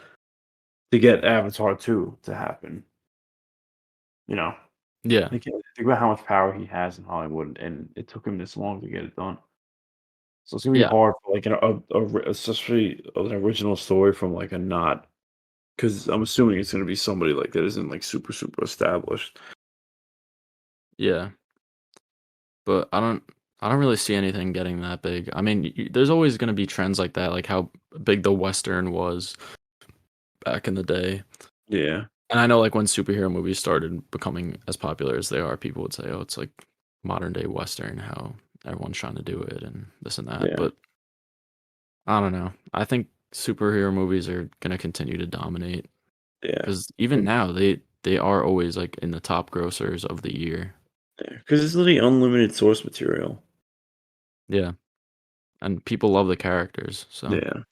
to get Avatar 2 to happen. You know? Yeah. Think about how much power he has in Hollywood, and it took him this long to get it done. So it's gonna be Yeah. hard for like especially an original story from like a not because I'm assuming it's gonna be somebody like that isn't like super established. Yeah. But I don't really see anything getting that big. I mean, there's always going to be trends like that, like how big the Western was back in the day. Yeah. And I know like when superhero movies started becoming as popular as they are, people would say, "Oh, it's like modern day Western, how everyone's trying to do it and this and that." Yeah. But I don't know. I think superhero movies are going to continue to dominate Yeah. because even now they are always like in the top grossers of the year. Because it's literally unlimited source material. Yeah, and people love the characters. So Yeah.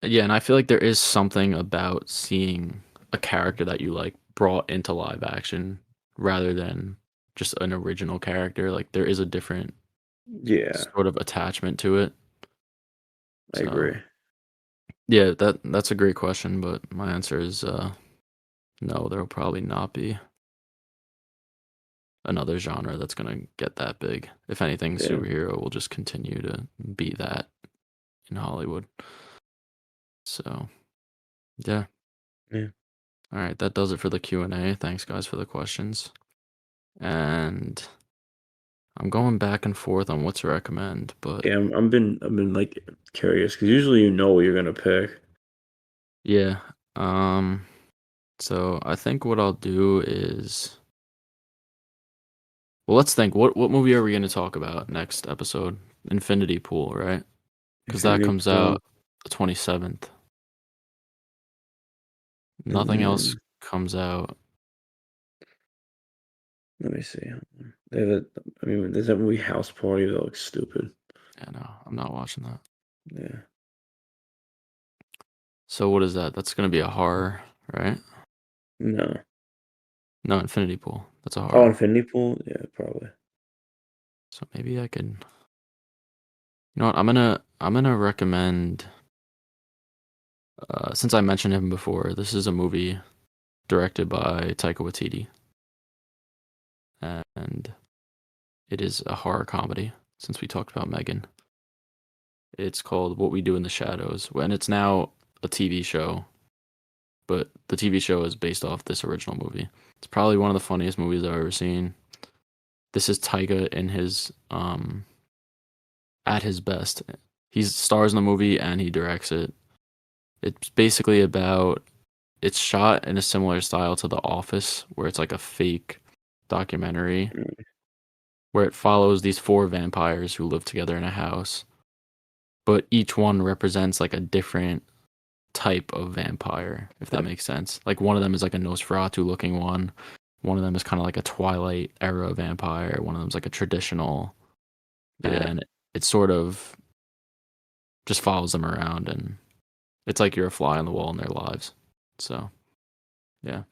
yeah, and I feel like there is something about seeing a character that you like brought into live action rather than just an original character. Like there is a different Yeah. sort of attachment to it. I So agree. yeah, that's a great question, but my answer is no, there will probably not be another genre that's gonna get that big. If anything, Yeah. superhero will just continue to be that in Hollywood. So yeah. Yeah. All right, that does it for the Q&A. Thanks guys for the questions. And I'm going back and forth on what to recommend, but Yeah, I've been like curious because usually you know what you're gonna pick. yeah. Um So I think what I'll do is, well, let's think. What movie are we going to talk about next episode? Infinity Pool, right? Because that Infinity comes Pool, out the 27th. and Nothing else then comes out. let me see. They have a, I mean, there's that movie House Party that looks stupid. Yeah, no, I'm not watching that. Yeah. So what is that? That's going to be a horror, right? No. No, Infinity Pool. That's a Oh, horror. Infinity Pool? Yeah, probably. So maybe I could. You know what? I'm gonna recommend. Since I mentioned him before, this is a movie directed by Taika Waititi, and it is a horror comedy. Since we talked about M3GAN, it's called What We Do in the Shadows, and it's now a TV show. But the TV show is based off this original movie. It's probably one of the funniest movies I've ever seen. This is Taika in his at his best. He stars in the movie and he directs it. It's basically about, it's shot in a similar style to The Office, where it's like a fake documentary Mm, where it follows these four vampires who live together in a house, but each one represents like a different type of vampire, if that yeah. makes sense. Like one of them is like a Nosferatu looking one. One of them is kind of like a Twilight era vampire. One of them's like a traditional, Yeah. and it sort of just follows them around, and it's like you're a fly on the wall in their lives. So yeah,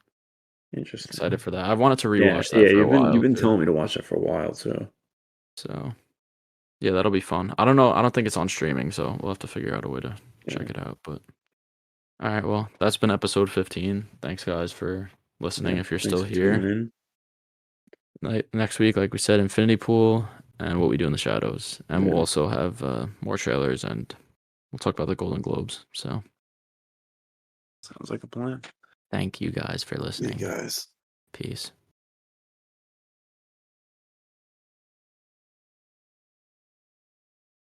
excited Interesting. for that. I've wanted to Yeah, rewatch yeah, that for a you've while been too. telling me to watch that for a while too. So yeah, that'll be fun. I don't know. I don't think it's on streaming, so we'll have to figure out a way to Yeah. check it out. But all right, well, that's been episode 15. Thanks guys for listening. Yeah. If you're Thanks still for tuning here, in. next week, like we said, Infinity Pool and What We Do in the Shadows, and we'll Yeah. also have more trailers and we'll talk about the Golden Globes. So Sounds like a plan. thank you guys for See you listening. guys. Peace.